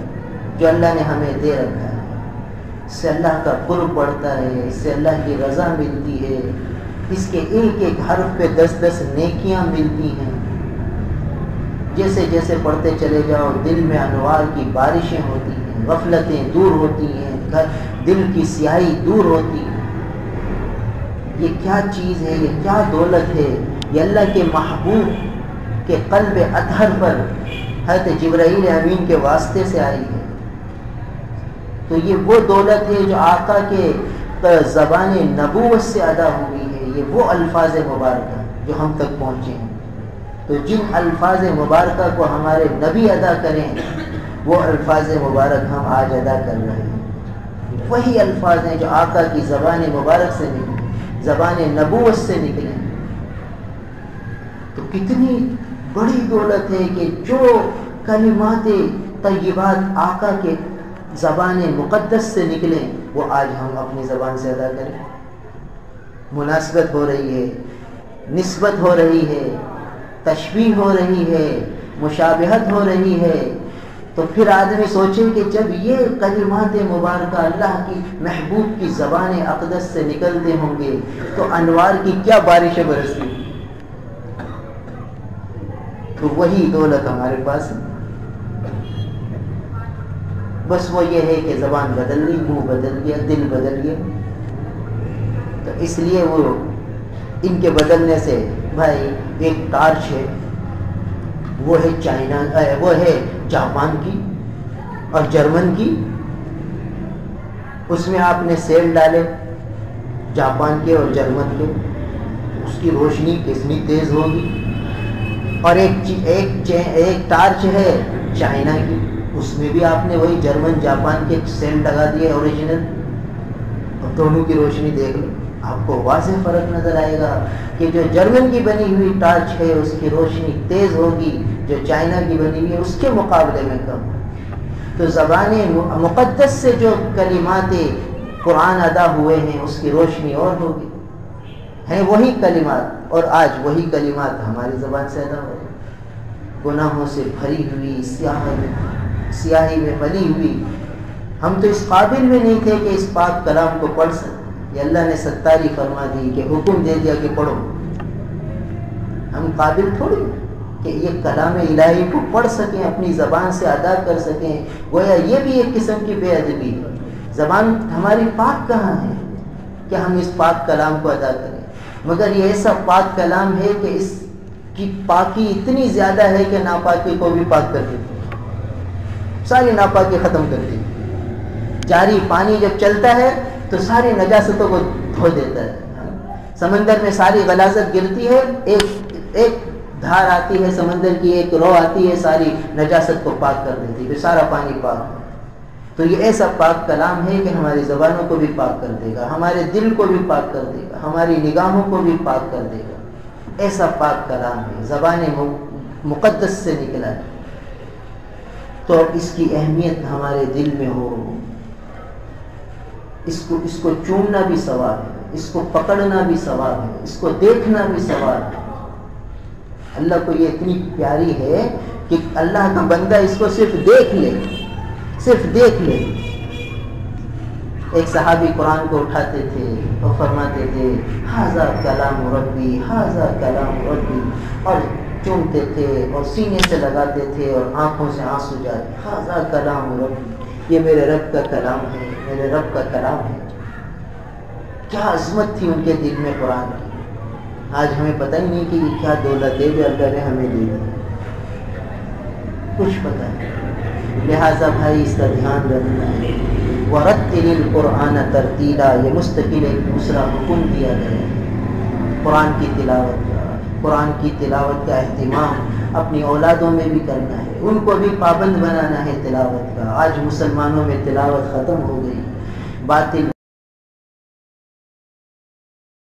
جو اللہ نے ہمیں دے رکھا ہے. اس سے اللہ کا قرب بڑھتا ہے، اس سے اللہ کی رضا ملتی ہے. اس کے ایک ایک حرف پہ 10 نیکیاں ملتی ہیں. جیسے جیسے پڑھتے چلے جاؤ دل میں انوار کی بارشیں ہوتی ہیں، غفلتیں دور ہوتی ہیں، دل کی سیاہی دور ہوتی ہے. یہ کیا چیز ہے، یہ کیا دولت ہے. یہ اللہ کے محبوب کے قلب اطہر پر حضرت جبرائیل امین کے واسطے سے آئی ہے. تو یہ وہ دولت ہے جو آقا کے زبان نبوت سے ادا ہوئی ہے. یہ وہ الفاظ مبارکہ جو ہم تک پہنچے ہیں. تو جن الفاظ مبارکہ کو ہمارے نبی ادا کریں وہ الفاظ مبارک ہم آج ادا کر رہے ہیں. وہی الفاظ ہیں جو آقا کی زبان مبارک سے نکلے، زبان نبوت سے نکلے. تو کتنی بڑی دولت ہے کہ جو کلمات طیبات آقا کے زبان مقدس سے نکلیں وہ آج ہم اپنی زبان سے ادا کریں. مناسبت ہو رہی ہے، نسبت ہو رہی ہے، تشبیہ ہو رہی ہے، مشابہت ہو رہی ہے. تو پھر آدمی سوچے کہ جب یہ کلمات مبارکہ اللہ کی محبوب کی زبان اقدس سے نکلتے ہوں گے تو انوار کی کیا بارشیں برستی. تو وہی دولت ہمارے پاس ہے. بس وہ یہ ہے کہ زبان بدل گئی، منہ بدل گیا، دل بدل گیا. تو اس لیے وہ ان کے بدلنے سے بھائی ایک ٹارچ ہے وہ ہے چائنا، وہ ہے جاپان کی اور جرمن کی. اس میں آپ نے سیل ڈالے جاپان کے اور جرمن کے، اس کی روشنی کتنی تیز ہوگی. اور ایک ٹارچ ہے چائنا کی، اس میں بھی آپ نے وہی جرمن جاپان کے سیل لگا دیے اوریجنل. اور دونوں کی روشنی دیکھ لو، آپ کو واضح فرق نظر آئے گا کہ جو جرمن کی بنی ہوئی ٹارچ ہے اس کی روشنی تیز ہوگی، جو چائنا کی بنی ہوئی ہے اس کے مقابلے میں کم. تو زبان مقدس سے جو کلمات قرآن ادا ہوئے ہیں اس کی روشنی اور ہوگی. ہیں وہی کلمات اور آج وہی کلمات ہماری زبان سے ادا ہو رہے ہیں. گناہوں سے بھری ہوئی، سیاہی میں ملی ہوئی. ہم تو اس قابل میں نہیں تھے کہ اس پاک کلام کو پڑھ سکیں. یہ اللہ نے ستاری فرما دی کہ حکم دے دیا کہ پڑھو. ہم قابل تھوڑی کہ یہ کلام الہی کو پڑھ سکیں، اپنی زبان سے ادا کر سکیں. گویا یہ بھی ایک قسم کی بے ادبی ہے. زبان ہماری پاک کہاں ہے کہ ہم اس پاک کلام کو ادا کریں. مگر یہ ایسا پاک کلام ہے کہ اس کی پاکی اتنی زیادہ ہے کہ ناپاکی کو بھی پاک کر دیتی، ساری ناپاکی ختم کر دیتی. جاری پانی جب چلتا ہے تو ساری نجاستوں کو دھو دیتا ہے. سمندر میں ساری غلاظت گرتی ہے، ایک دھار آتی ہے سمندر کی، ایک رو آتی ہے، ساری نجاست کو پاک کر دیتی ہے، پھر سارا پانی پاک ہے. تو یہ ایسا پاک کلام ہے کہ ہماری زبانوں کو بھی پاک کر دے گا، ہمارے دل کو بھی پاک کر دے گا، ہماری نگاہوں کو بھی پاک کر دے گا. ایسا پاک کلام ہے، زبان مقدس سے نکلا ہے. تو اس کی اہمیت ہمارے دل میں ہو. اس کو چومنا بھی ثواب ہے، اس کو پکڑنا بھی ثواب ہے، اس کو دیکھنا بھی ثواب ہے. اللہ کو یہ اتنی پیاری ہے کہ اللہ کا بندہ اس کو صرف دیکھ لے، صرف دیکھ لے. ایک صحابی قرآن کو اٹھاتے تھے اور فرماتے تھے ھذا کلام ربی، ھذا کلام ربی، اور چومتے تھے اور سینے سے لگاتے تھے اور آنکھوں سے آنسو جاتے. ھذا کلام ربی، یہ میرے رب کا کلام ہے، میرے رب کا کلام ہے. کیا عظمت تھی ان کے دل میں قرآن کی. آج ہمیں پتہ ہی نہیں کہ یہ کیا دولت ہے جو اللہ نے ہمیں دی ہے، کچھ پتہ نہیں. لہٰذا بھائی اس کا دھیان رکھنا ہے. وَرَتِّلِ الْقُرْآنَ تَرْتِيلًا، یہ مستقل ایک دوسرا حکم دیا گیا ہے. قرآن کی تلاوت کا، قرآن کی تلاوت کا اہتمام اپنی اولادوں میں بھی کرنا ہے، ان کو بھی پابند بنانا ہے تلاوت کا. آج مسلمانوں میں تلاوت ختم ہو گئی، باطل